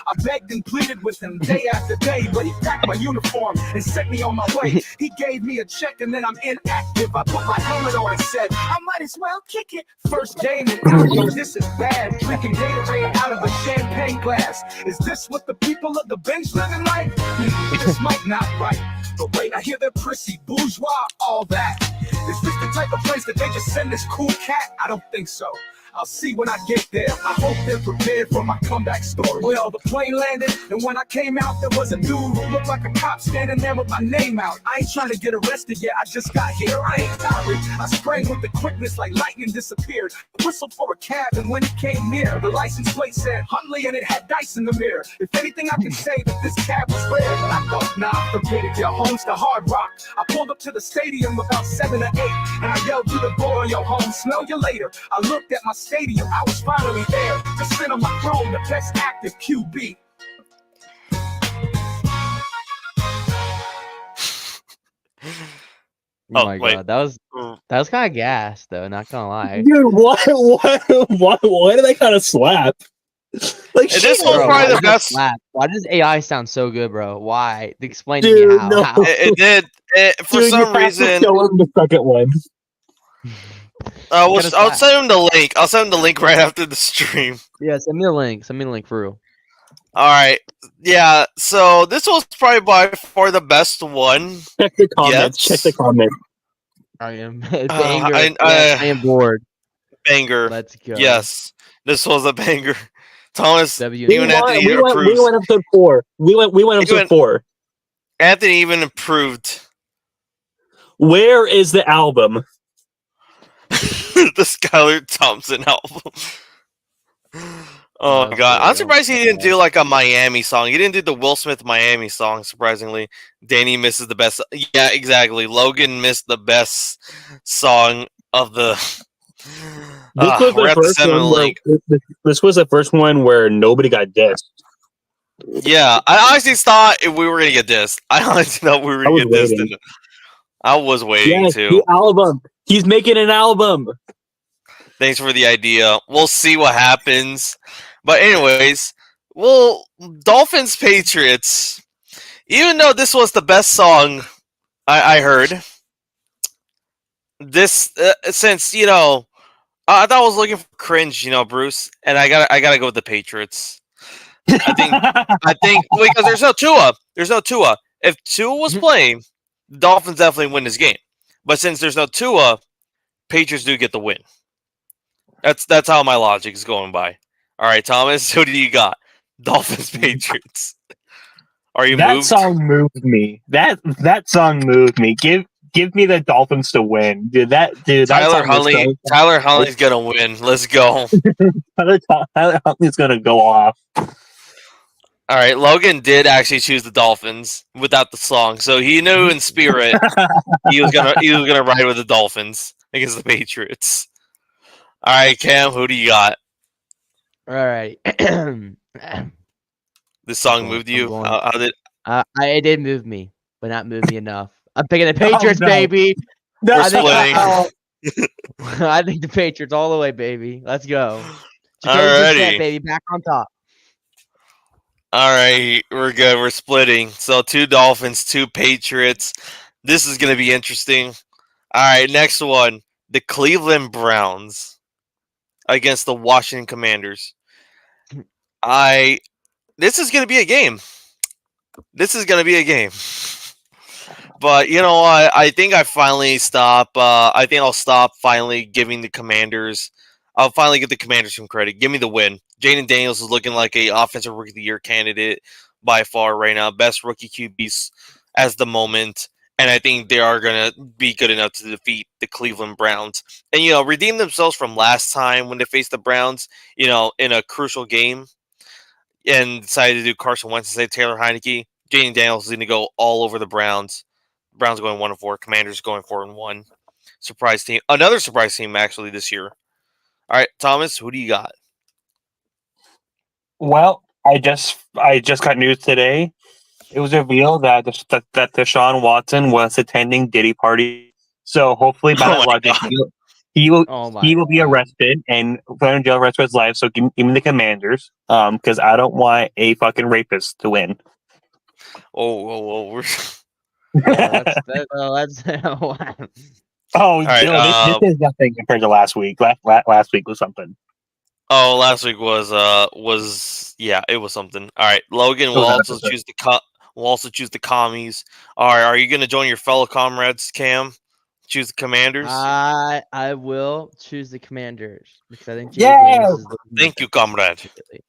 I begged and pleaded with him day after day, but he packed my uniform and sent me on my way. He gave me a check and then I'm inactive. I put my helmet on and said, I might as well kick it. First game and out goes, this is bad. Drinking Gatorade out of a champagne glass. Is this what the people of the bench living like? This might not right. But wait, I hear they're prissy, bourgeois, all that. Is this the type of place that they just send this cool cat? I don't think so. I'll see when I get there. I hope they're prepared for my comeback story. Well, the plane landed, and when I came out, there was a dude who looked like a cop standing there with my name out. I ain't trying to get arrested yet, I just got here. I ain't sorry. I sprang with the quickness like lightning disappeared. I whistled for a cab, and when it came near, the license plate said Huntley, and it had dice in the mirror. If anything, I can say that this cab was rare, but I thought, nah, forget it. Your home's the Hard Rock. I pulled up to the stadium about 7 or 8, and I yelled to the boy, yo, home, smell you later. I looked at my stadium, I was finally there to sit on my throne, the best active QB. Oh my wait. god, that was kind of gas though. Not gonna lie. Dude, why did I kind of slap? Like, This shit, was Bro, probably why the does best. Why does AI sound so good, bro? Why? Explain to Dude, me how. no. How? It did. For dude, you some have to reason, show him the second one. I'll slap. send him the link. I'll send him the link right after the stream. Yeah, send me the link. Send me the link for real. All right. Yeah. So this was probably by far the best one. Check the comments. Yes. Check the comments. I am banger. I am bored. Banger. Let's go. Yes. This was a banger. Thomas, W. even Anthony we approves. went episode 4. We went episode 4. Anthony even improved. Where is the album? The Skylar Thompson album. Oh my god. I'm surprised he didn't do like a Miami song. He didn't do the Will Smith Miami song, surprisingly. Danny misses the best. Yeah, exactly. Logan missed the best song of the. This was the first one where, this was the first one where nobody got dissed. Yeah, I honestly thought we were going to get dissed. I honestly thought we were going to get dissed. I was waiting too. The album. He's making an album. Thanks for the idea. We'll see what happens. But anyways, well, Dolphins Patriots. Even though this was the best song I heard, this since I thought I was looking for cringe, Bruce, and I gotta go with the Patriots. I think because there's no Tua. There's no Tua. If Tua was playing, the Dolphins definitely win this game. But since there's no Tua, Patriots do get the win. That's how my logic is going by. All right, Thomas, who do you got? Dolphins, Patriots. Are you that moved? Song moved me. That song moved me. Give me the Dolphins to win, dude. Tyler Huntley's gonna win. Let's go. Tyler Huntley's gonna go off. All right, Logan did actually choose the Dolphins without the song, so he knew in spirit he was gonna ride with the Dolphins against the Patriots. All right, Cam, who do you got? All right. This song moved you? How did? It did move me, but not move me enough. I'm picking the Patriots, no. baby. No, We're splitting. I think the Patriots all the way, baby. Let's go. Alrighty. Baby, back on top. All right, we're good. We're splitting. So 2 Dolphins, 2 Patriots. This is going to be interesting. All right, next one. The Cleveland Browns against the Washington Commanders. This is going to be a game. This is going to be a game. But you know what? I think I finally stop. I think I'll stop finally giving the Commanders. I'll finally give the Commanders some credit. Give me the win. Jaden Daniels is looking like a offensive rookie of the year candidate by far right now. Best rookie QBs as the moment. And I think they are going to be good enough to defeat the Cleveland Browns. And, redeem themselves from last time when they faced the Browns, in a crucial game. And decided to do Carson Wentz instead of Taylor Heineke. Jaden Daniels is going to go all over the Browns. Browns going 1-4. Commanders going 4-1. Surprise team. Another surprise team, actually, this year. All right, Thomas, who do you got? Well, I just got news today. It was revealed that that Deshaun Watson was attending Diddy party. So hopefully, by Oh that my logic, God. he will Oh my he will be God. arrested and put in jail the rest of his life. So give me the Commanders, because I don't want a fucking rapist to win. Oh, That's wow. Oh, right, no, this is nothing compared to last week. Last week was something. last week was yeah, it was something. All right, Logan It will was an also episode. choose the commies. All right, are you going to join your fellow comrades, Cam? Choose the Commanders. I will choose the Commanders because I think Jay Yeah. Daniels is looking Thank you, better comrade. immediately.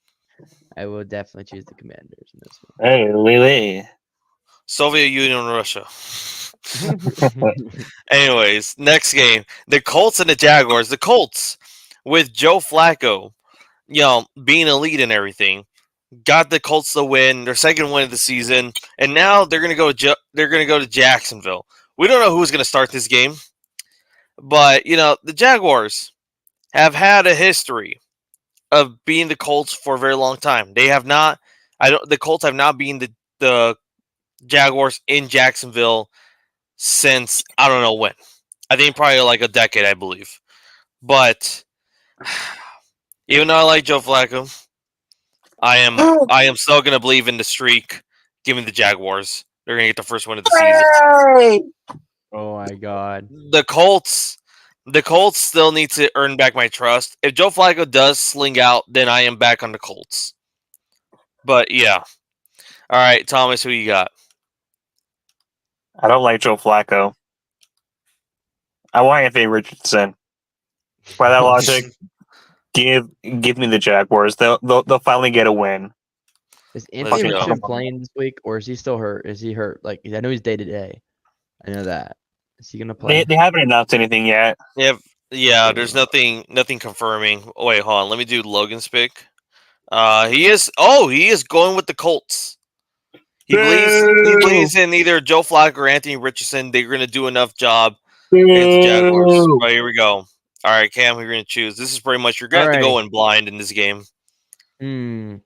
I will definitely choose the Commanders in this one. Hey, Lily. Soviet Union, Russia. Anyways, next game, the Colts and the Jaguars. The Colts with Joe Flacco, being elite and everything, got the Colts the win, their second win of the season, and now they're gonna go. They're gonna go to Jacksonville. We don't know who's gonna start this game, but the Jaguars have had a history of being the Colts for a very long time. They have not. The Colts have not been the Jaguars in Jacksonville since I don't know when. I think probably like a decade, I believe. But even though I like Joe Flacco, I am still gonna believe in the streak. Give me the Jaguars. They're gonna get the first win of the season. Oh my God. The Colts still need to earn back my trust. If Joe Flacco does sling out, then I am back on the Colts. But yeah. All right, Thomas, who you got? I don't like Joe Flacco. I want Anthony Richardson. By that logic, give me the Jaguars. They'll finally get a win. Is Let's Anthony go. Richardson playing this week, or is he still hurt? Is he hurt? Like I know he's day to day. I know that. Is he gonna play? They haven't announced anything yet. Yeah. There's nothing confirming. Oh, wait, hold on. Let me do Logan's pick. He is going with the Colts. He believes in either Joe Flacco or Anthony Richardson. They're going to do enough job against the Jaguars. Oh, here we go. All right, Cam, who you're going to choose? This is pretty much you're going to have to go in blind in this game. I'm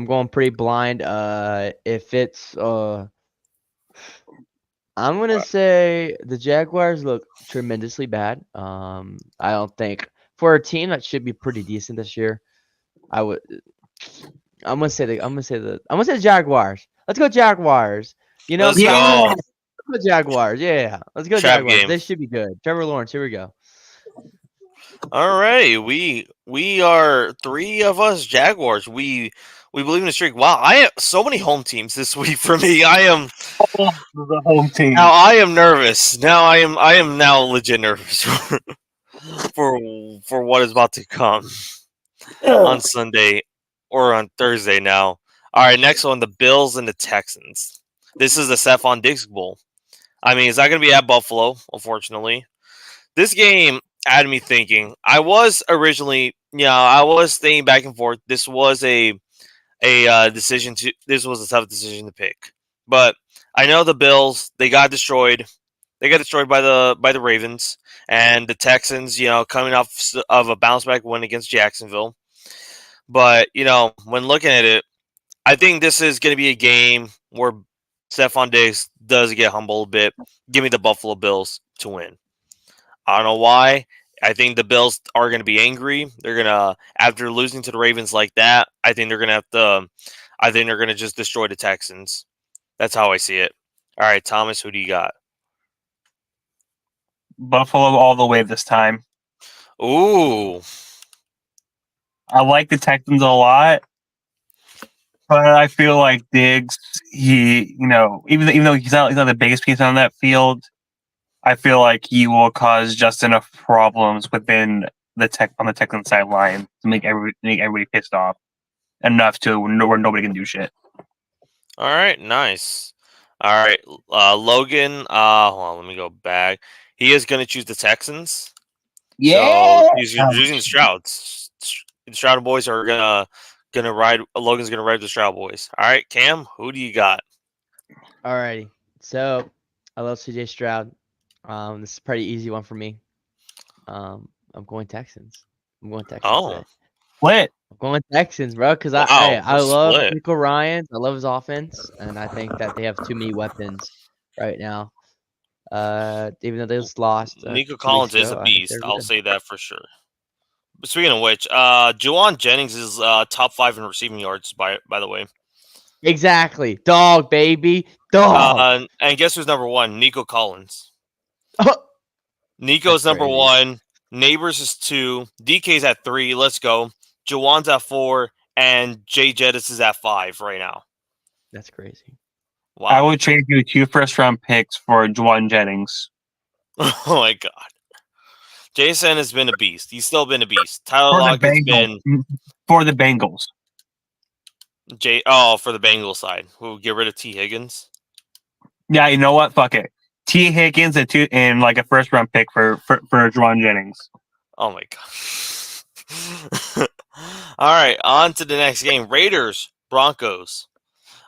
going pretty blind. If it's I'm gonna say the Jaguars look tremendously bad. I don't think for a team that should be pretty decent this year. I'm gonna say the Jaguars. Let's go Jaguars. Let's go. Let's go Jaguars. Yeah. Let's go Trap Jaguars. game. They should be good. Trevor Lawrence. Here we go. All right, we are 3 of us Jaguars. We believe in the streak. Wow, I have so many home teams this week for me. I am The home team. now. I am nervous. Now I am now legit nervous for what is about to come on Sunday or on Thursday. Now, all right. Next one, the Bills and the Texans. This is the Stephon Diggs Bowl. I mean, it's not going to be at Buffalo, unfortunately. This game had me thinking. I was originally, I was thinking back and forth. This was a decision to. This was a tough decision to pick, but I know the Bills. They got destroyed. They got destroyed by the Ravens and the Texans. Coming off of a bounce back win against Jacksonville. But when looking at it, I think this is going to be a game where Stephon Diggs does get humbled a bit. Give me the Buffalo Bills to win. I don't know why. I think the Bills are going to be angry. They're going to, after losing to the Ravens like that, I think they're going to have to, I think they're going to just destroy the Texans. That's how I see it. All right, Thomas, who do you got? Buffalo all the way this time. Ooh. I like the Texans a lot, but I feel like Diggs, even though he's not the biggest piece on that field, I feel like he will cause just enough problems within on the Texans sideline to make everybody pissed off enough to where nobody can do shit. All right, nice. All right, Logan. Hold on, let me go back. He is going to choose the Texans. So he's using the Strouds. The Stroud boys are gonna ride. Logan's gonna ride the Stroud boys. All right, Cam, who do you got? Alrighty. So I love CJ Stroud. This is a pretty easy one for me. I'm going Texans. I'm going Texans Oh. today. Split. I'm going Texans, bro, because Wow, I love split. Nico Ryans. I love his offense, and I think that they have too many weapons right now. Even though they just lost. Nico 2 Collins weeks is ago, a I think beast. they're I'll good. say that for sure. But speaking of which, Juwan Jennings is top 5 in receiving yards. By the way, Exactly, dog, baby, dog. and guess who's number 1? Nico Collins. Nico's That's number crazy. 1. Neighbors is 2. DK's at 3. Let's go. Juwan's at 4, and Jay Jettis is at 5 right now. That's crazy. Wow. I would trade you 2 first-round picks for Juwan Jennings. Oh my god. Jason has been a beast. He's still been a beast. Tyler Lockett's been For the Bengals. for the Bengals side. We'll get rid of T. Higgins. Yeah, you know what? Fuck it. T. Higgins and like a first-round pick for Juwan Jennings. Oh my god. All right, on to the next game. Raiders, Broncos.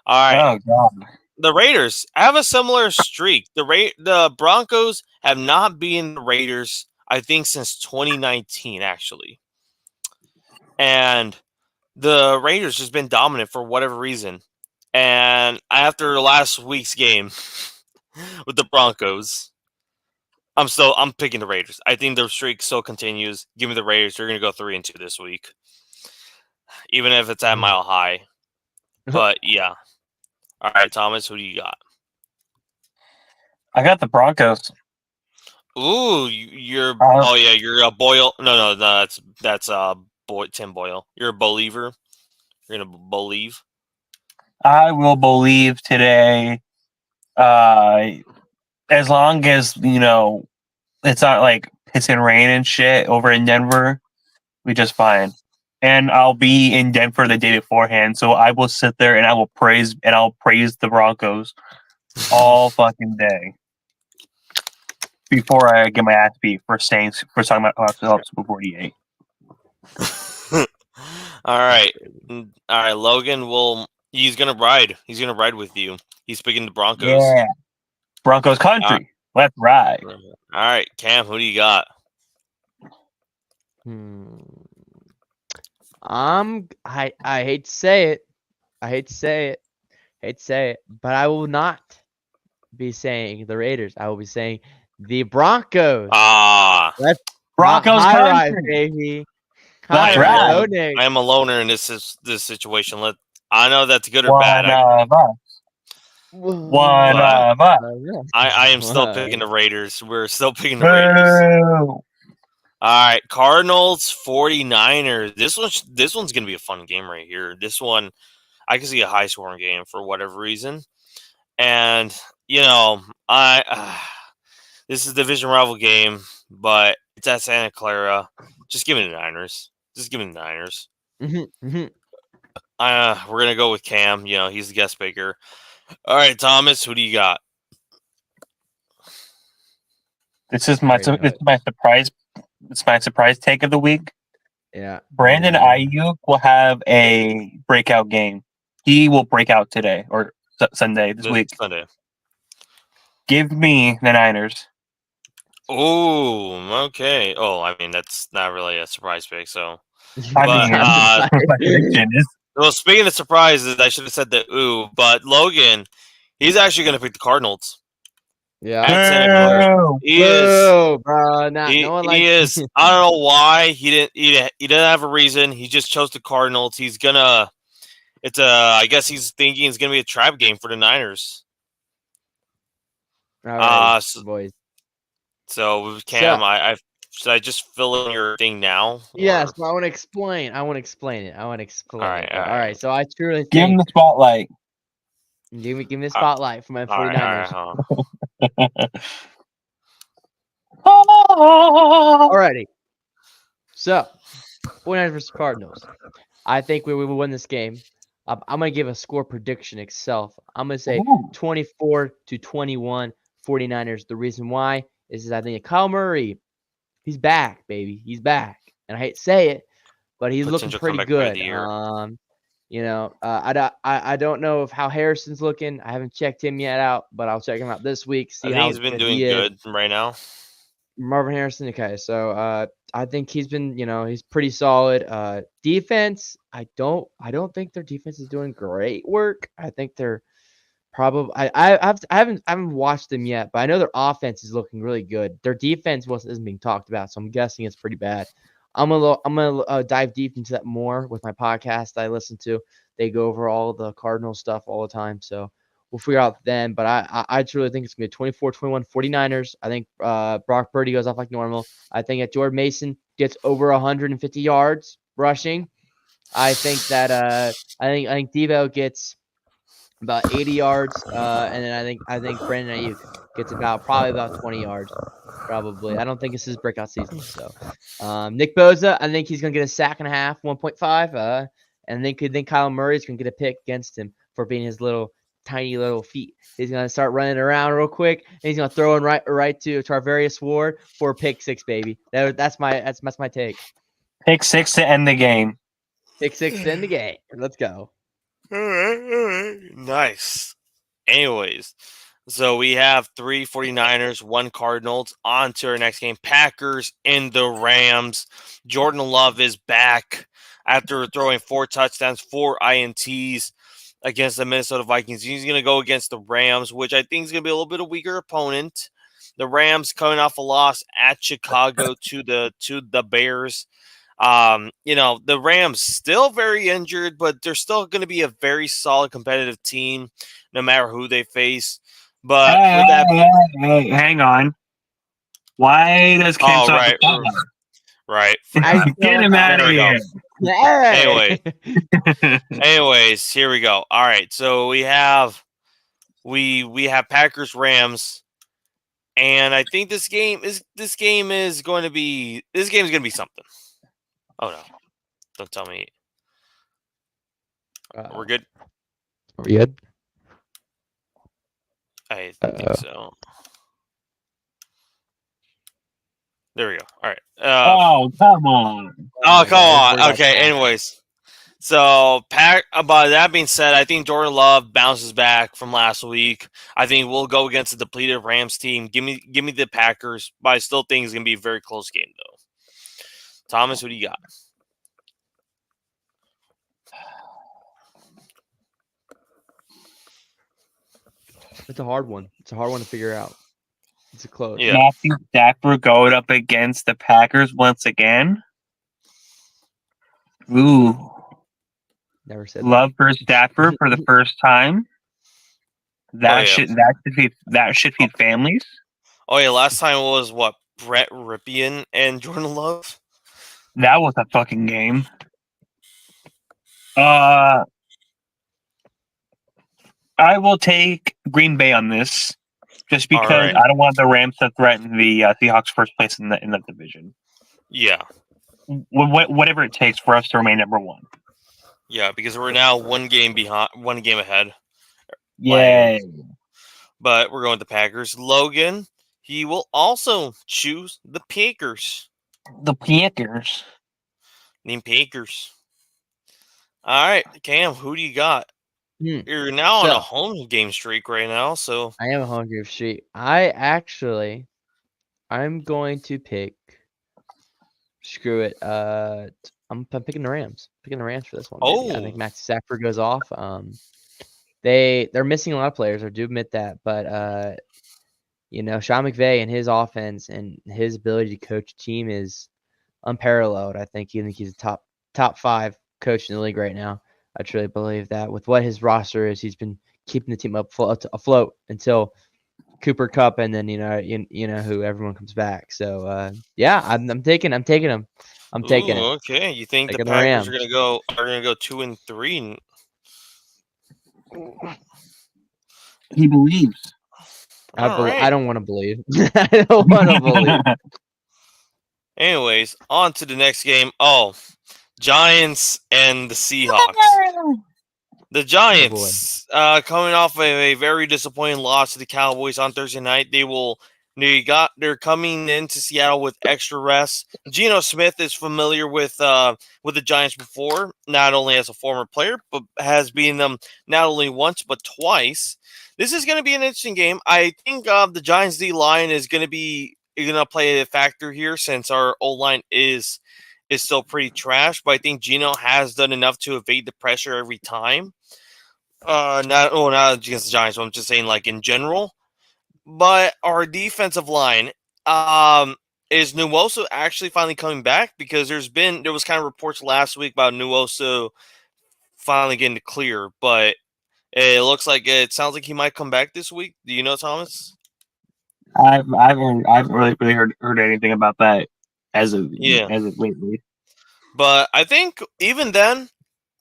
All right. Oh god. The Raiders have a similar streak. The Broncos have not beaten the Raiders, I think, since 2019, actually. And the Raiders has been dominant for whatever reason. And after last week's game with the Broncos, I'm picking the Raiders. I think their streak still continues. Give me the Raiders. They're going to go 3-2 this week, even if it's at Mile High. But yeah. All right, Thomas, who do you got? I got the Broncos. Ooh, you're Boyle. No, that's Tim Boyle. You're a believer. You're gonna believe. I will believe today. As long as it's not like piss and rain and shit over in Denver, we just fine. And I'll be in Denver the day beforehand, so I will sit there and I'll praise the Broncos all fucking day before I get my ass beat for talking about Super 48. All right, Logan. He's gonna ride. He's gonna ride with you. He's picking the Broncos. Yeah, Broncos country. Let's ride. All right, Cam. Who do you got? I hate to say it. Hate to say it, but I will not be saying the Raiders. I will be saying the Broncos. Broncos high country, rise, baby. That's right. I am a loner in this situation. I know that's good or One bad. of us. One of us. I am still picking the Raiders. We're still picking the Raiders. Boo. All right, Cardinals, 49ers. This one's gonna be a fun game right here. This one, I can see a high scoring game for whatever reason. And this is a division rival game, but it's at Santa Clara. Just give me the Niners. We're gonna go with Cam. He's the guest speaker. All right, Thomas, who do you got? This is my surprise. It's my surprise take of the week. Yeah. Brandon Ayuk will have a breakout game. He will break out today or Sunday this week. Sunday. Give me the Niners. Oh, okay. Oh, I mean that's not really a surprise pick. So, My prediction is. Well, speaking of surprises, I should have said the ooh, but Logan, he's actually going to pick the Cardinals. Yeah. At Santa Clara. He is. Bro, no one likes he is. I don't know why he didn't have a reason. He just chose the Cardinals. He's gonna. It's I guess he's thinking it's gonna be a trap game for the Niners. All right, So, boys. so Cam, So- I should I just fill in your thing now? Yes, or- but I want to explain. I want to explain it. All right, right. all All right. right. So I truly Give him think the spotlight. give me the spotlight for my all right, 49ers. Alrighty. So 49ers versus Cardinals. I think we will win this game. I'm gonna give a score prediction itself. I'm gonna say Ooh. 24-21 49ers. The reason why is I think Kyle Murray, he's back, baby. He's back. And I hate to say it, but he's looking Potential pretty comeback player of good. the year. I don't know of how Harrison's looking. I haven't checked him yet out, but I'll check him out this week. See I how think he's been good doing he is. good right now. Marvin Harrison. Okay, so I think he's been, he's pretty solid. Defense, I don't think their defense is doing great work. I think they're probably I haven't watched them yet, but I know their offense is looking really good. Their defense isn't being talked about, so I'm guessing it's pretty bad. I'm gonna dive deep into that more with my podcast I listen to. They go over all the Cardinal stuff all the time, so we'll figure out then. But I truly think it's gonna be 24-21 49ers. I think Brock Purdy goes off like normal. I think that Jordan Mason gets over 150 yards rushing. I think that I think Devo gets about 80 yards, and then I think Brandon Ayuk gets probably about 20 yards. Probably. I don't think it's his breakout season. So, Nick Bosa, I think he's gonna get a sack and a half, 1.5. And then Kyle Murray's gonna get a pick against him for being his tiny little feet. He's gonna start running around real quick, and he's gonna throw in right to Tarvarius Ward for a pick six, baby. That's my take. Pick 6 to end the game. Pick six in the game. Let's go. All right. Nice. Anyways, so we have 3 49ers, 1 Cardinals. On to our next game. Packers and the Rams. Jordan Love is back after throwing 4 touchdowns, 4 INTs against the Minnesota Vikings. He's going to go against the Rams, which I think is going to be a little bit of a weaker opponent. The Rams coming off a loss at Chicago to the Bears. The Rams still very injured, but they're still going to be a very solid competitive team no matter who they face. But Hey, hang on. Why does Cam stop right. the spotlight? Right. Get him out of There we here. Hey. Anyways, here we go. All right, so we have Packers Rams, and I think this game is going to be something. Oh no! Don't tell me. We're good. Are we good? I think so. There we go. All right. Oh, come on. Come on. Okay. Anyways, so by that being said, I think Jordan Love bounces back from last week. I think we'll go against a depleted Rams team. Give me the Packers, but I still think it's gonna be a very close game though. Thomas, what do you got? It's a hard one. It's a hard one to figure out. It's a close. Yeah. Matthew Stafford going up against the Packers once again. Ooh. Never said Love for Stafford for the first time. That should feed families. Oh yeah, last time was what? Brett Ripien and Jordan Love. That was a fucking game. I will take Green Bay on this, just because right. I don't want the Rams to threaten the Seahawks' first place in the division. Yeah. Whatever it takes for us to remain number one. Yeah, because we're now one game ahead. Yay! But we're going with the Packers. Logan, he will also choose the Packers. The Packers. Name Packers. All right, Cam, who do you got? You're now on a home game streak right now, so I am a home game streak. I'm going to pick. Screw it. I'm picking the Rams. Picking the Rams for this one. Baby. I think Max Stafford goes off. They're missing a lot of players. I do admit that, but Sean McVay and his offense and his ability to coach a team is unparalleled. I think he's a top 5 coach in the league right now. I truly believe that with what his roster is, he's been keeping the team afloat until Cooper Cup, and then you know who everyone comes back. So yeah, I'm taking him. I'm taking it. Okay. You think the Taking the Packers Rams. are gonna go 2-3? He believes. All I right. don't want to believe. I don't want to believe. Anyways, on to the next game. Oh, Giants and the Seahawks. The Giants, coming off of a very disappointing loss to the Cowboys on Thursday night, they're coming into Seattle with extra rest. Geno Smith is familiar with the Giants before, not only as a former player, but has beaten them not only once but twice. This is going to be an interesting game. I think the Giants D line is going to play a factor here since our O line is still pretty trash, but I think Geno has done enough to evade the pressure every time. Not against the Giants, but I'm just saying like in general. But our defensive line, is Nwosu actually finally coming back? Because there was kind of reports last week about Nwosu finally getting to clear, but it sounds like he might come back this week. Do you know, Thomas? I haven't really heard anything about that as of lately. But I think even then,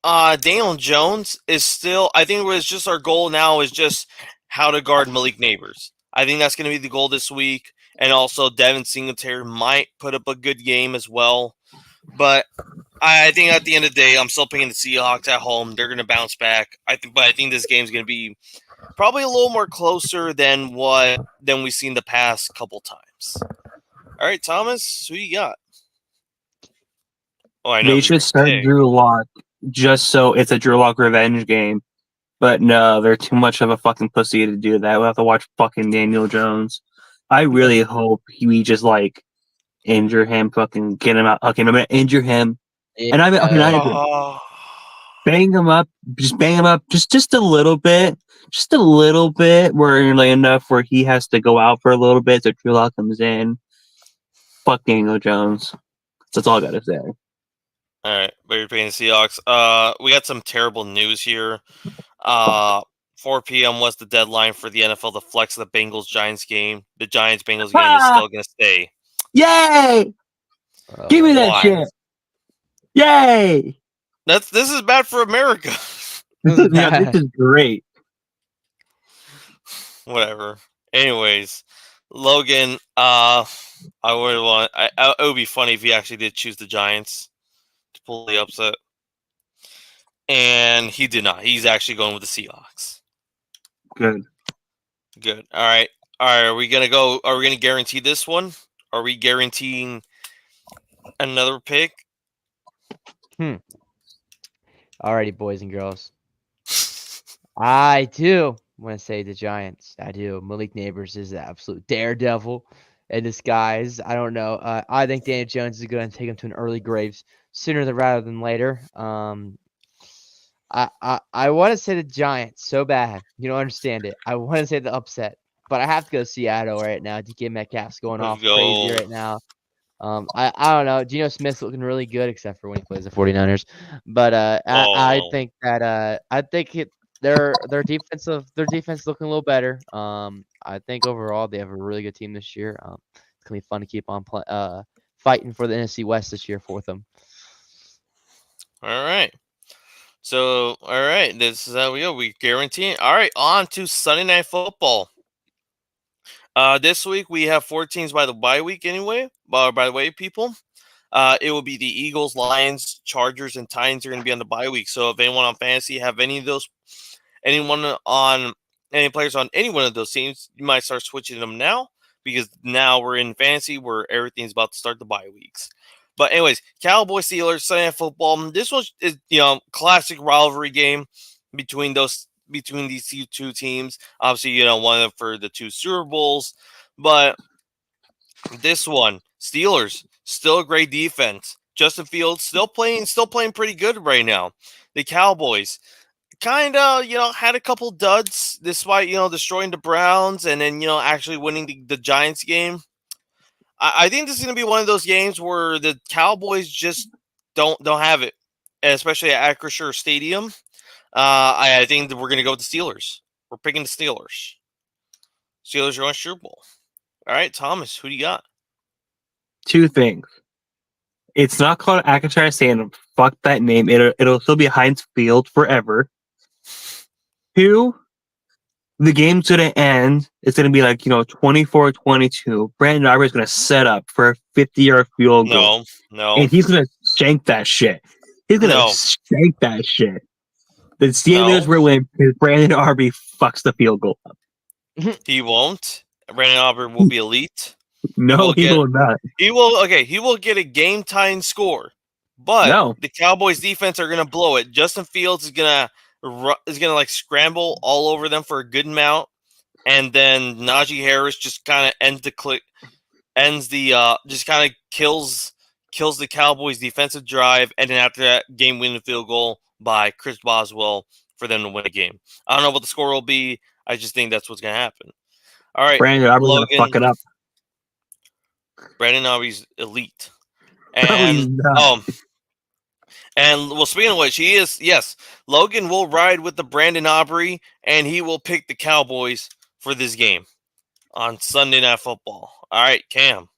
Daniel Jones is still. I think it was just our goal now is just how to guard Malik Neighbors. I think that's going to be the goal this week, and also Devin Singletary might put up a good game as well. But I think at the end of the day, I'm still picking the Seahawks at home. They're going to bounce back. I think this game's going to be probably a little more closer than we've seen the past couple times. All right, Thomas, who you got? Oh, I know. They should start Drew Lock just so it's a Drew Lock revenge game. But no, they're too much of a fucking pussy to do that. We'll have to watch fucking Daniel Jones. I really hope we just like injure him, fucking get him out. Okay, I'm gonna injure him. And I mean, okay, bang him up, just a little bit, where like enough where he has to go out for a little bit, so Drew Lock comes in. Fuck Daniel Jones. That's all I gotta say. All right, but you're paying the Seahawks. We got some terrible news here. 4 p.m. was the deadline for the NFL to flex the Bengals-Giants game. The Giants-Bengals game is still going to stay. Yay! Give me that shit. Yay! This is bad for America. This is great. Whatever. Anyways, Logan, it would be funny if he actually did choose the Giants to pull the upset. And he did not. He's actually going with the Seahawks. Good. All right. Are we gonna guarantee this one? Are we guaranteeing another pick? Alrighty, boys and girls. I do want to say the Giants. I do. Malik Neighbors is the absolute daredevil in disguise. I don't know. I think Daniel Jones is going to take him to an early grave sooner rather than later. I want to say the Giants so bad. You don't understand it. I want to say the upset, but I have to go Seattle right now. DK Metcalf's going off crazy right now. I don't know. Geno Smith's looking really good, except for when he plays the 49ers. But I think that their defense is looking a little better. I think overall they have a really good team this year. It's gonna be fun to keep on fighting for the NFC West this year for them. All right. So, all right, this is how we go. We guarantee it. All right, on to Sunday Night Football. This week we have 4 teams by the bye week anyway. By the way, people, it will be the Eagles, Lions, Chargers, and Titans are going to be on the bye week. So if anyone on fantasy have any players on any one of those teams, you might start switching them now because now we're in fantasy where everything's about to start the bye weeks. But anyways, Cowboys, Steelers, Sunday Night Football. This was classic rivalry game between these two teams. Obviously, one of them for the 2 Super Bowls. But this one, Steelers, still a great defense. Justin Fields still playing pretty good right now. The Cowboys kind of, had a couple duds despite, destroying the Browns and then, actually winning the Giants game. I think this is going to be one of those games where the Cowboys just don't have it. especially at Acrisure Stadium, I think that we're going to go with the Steelers. We're picking the Steelers. Steelers are going Super Bowl. All right, Thomas, who do you got? Two things. It's not called Acrisure Stadium. Fuck that name. It'll still be Heinz Field forever. Two, the game's going to end. It's going to be like, 24-22. Brandon Aubrey is going to set up for a 50-yard field goal. No. And he's going to shank that shit. He's going to shank that shit. The Steelers will win because Brandon Aubrey fucks the field goal up. He won't. Brandon Aubrey will be elite. No, he will not. He will. Okay, he will get a game-tying score, but the Cowboys' defense are gonna blow it. Justin Fields is gonna like scramble all over them for a good amount, and then Najee Harris just kind of just kind of kills the Cowboys' defensive drive, and then after that, game-winning field goal by Chris Boswell for them to win the game. I don't know what the score will be. I just think that's what's gonna happen. All right, Brandon Aubrey's gonna fuck it up. Brandon Aubrey's elite. And speaking of which, Logan will ride with the Brandon Aubrey, and he will pick the Cowboys for this game on Sunday Night Football. All right, Cam.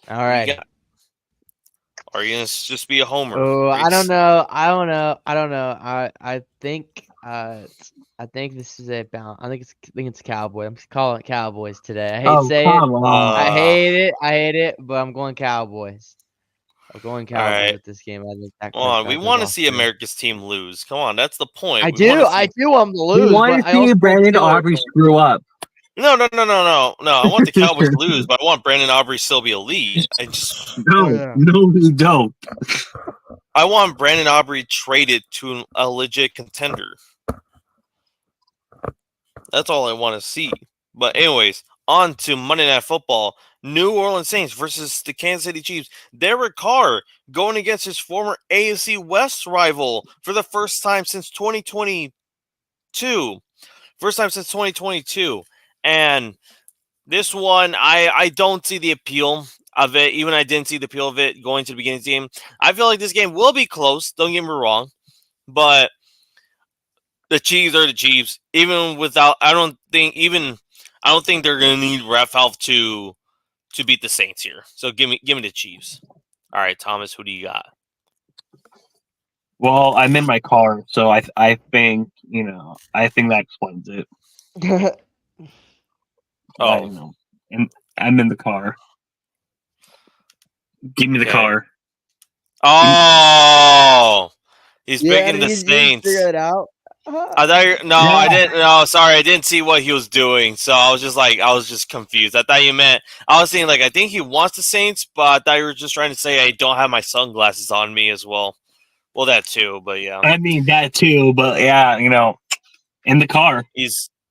All right. Are you gonna just be a homer? Oh, I don't know. I think this is a balance. I think it's Cowboy. I'm just calling it Cowboys today. I hate saying it. I hate it, but I'm going Cowboys. I'm going Cowboys with this game. I think we want to see America's team lose. Come on, that's the point. I do want them to lose. We want to see Brandon Aubrey screw up. No. I want the Cowboys to lose, but I want Brandon Aubrey still be elite. No, you don't. I want Brandon Aubrey traded to a legit contender. That's all I want to see. But anyways, on to Monday Night Football. New Orleans Saints versus the Kansas City Chiefs. Derek Carr going against his former AFC West rival for the first time since 2022. And this one, I don't see the appeal of it. Even I didn't see the appeal of it going to the beginning of the game. I feel like this game will be close. Don't get me wrong. But the Chiefs are the Chiefs. Even without, I don't think they're going to need Ref Health to beat the Saints here. So give me the Chiefs. All right, Thomas, who do you got? Well, I'm in my car, so I think that explains it. And I'm in the car. Give me the car. Oh, he's picking the Saints. Figure it out. I didn't. No, sorry, I didn't see what he was doing, so I was just confused. I thought you meant. I was saying I think he wants the Saints, but I thought you were just trying to say I don't have my sunglasses on me as well. Well, that too, but yeah. I mean that too, but yeah, in the car.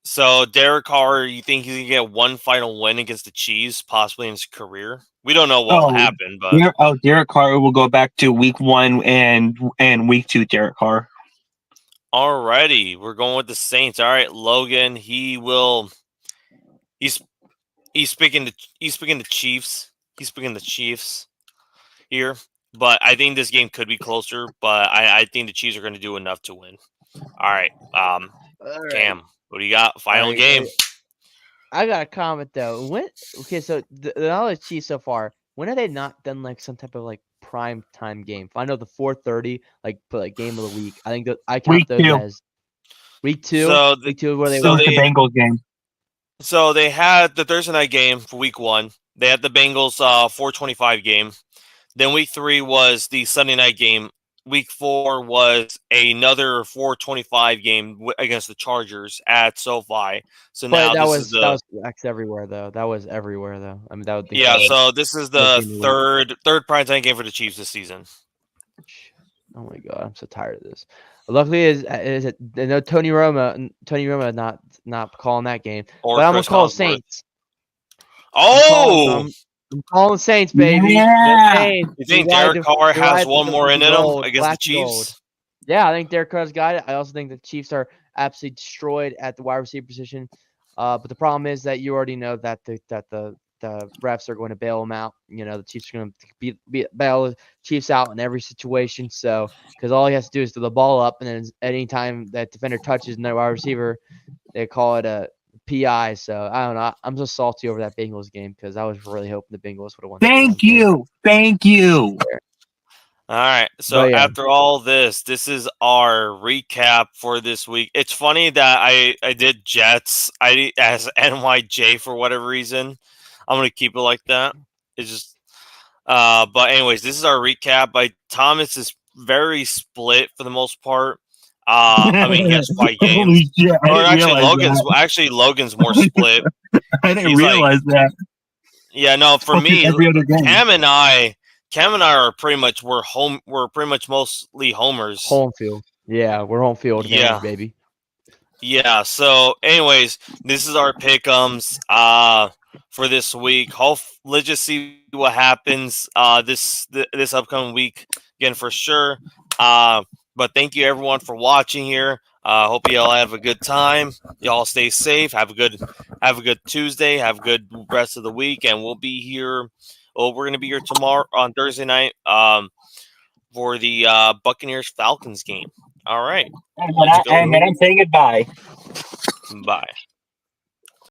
So Derek Carr, you think he's gonna get one final win against the Chiefs, possibly in his career? We don't know what will happen, but Derek Carr will go back to week 1 and week 2. Derek Carr. Alrighty, we're going with the Saints. All right, Logan. He's picking the Chiefs. He's picking the Chiefs here, but I think this game could be closer. But I think the Chiefs are going to do enough to win. All right, Cam, what do you got? Final game. I got a comment though. So the knowledge Chiefs so far. When have they not done some type of prime time game? I know the 4:30 game of the week. I think I count those as week 2. So week 2 where they won the Bengals game. So they had the Thursday night game for week 1. They had the Bengals 4:25 game. Then week 3 was the Sunday night game. Week 4 was another 4:25 game against the Chargers at SoFi. So now that was everywhere though. That was everywhere though. I mean that would be so this is the third primetime game for the Chiefs this season. Oh my god, I'm so tired of this. Luckily, is it no Tony Romo not calling that game, but I'm gonna call Saints. I'm calling Saints, baby. Yeah. Saints. You think Derek Carr has one more in him against the Chiefs? Yeah, I think Derek Carr's got it. I also think the Chiefs are absolutely destroyed at the wide receiver position. But the problem is that you already know that the the refs are going to bail them out. The Chiefs are going to bail the Chiefs out in every situation. So, because all he has to do is throw the ball up, and then anytime that defender touches the wide receiver, they call it a PI. So I don't know. I'm just salty over that Bengals game because I was really hoping the Bengals would have won. Thank you. All right. So But yeah. after all this is our recap for this week. It's funny that I did Jets as NYJ for whatever reason. I'm gonna keep it like that. It's just but anyways, this is our recap. Thomas is very split for the most part. I mean, he has 5 games. Holy shit, Or actually Logan's more split. I didn't He's realize that. Yeah, no, for me, Every other game. Cam and I are pretty much we're pretty much mostly homers. Home field. Yeah, we're home field advantage, Yeah. baby. Yeah, so anyways, this is our pick'ems for this week. Let's just see what happens this upcoming week again for sure. But thank you everyone for watching here. Hope you all have a good time. Y'all stay safe. Have a good Tuesday. Have a good rest of the week, and we'll be here. Well, we're gonna be here tomorrow on Thursday night for the Buccaneers Falcons game. All right. And then I'm saying goodbye. Bye.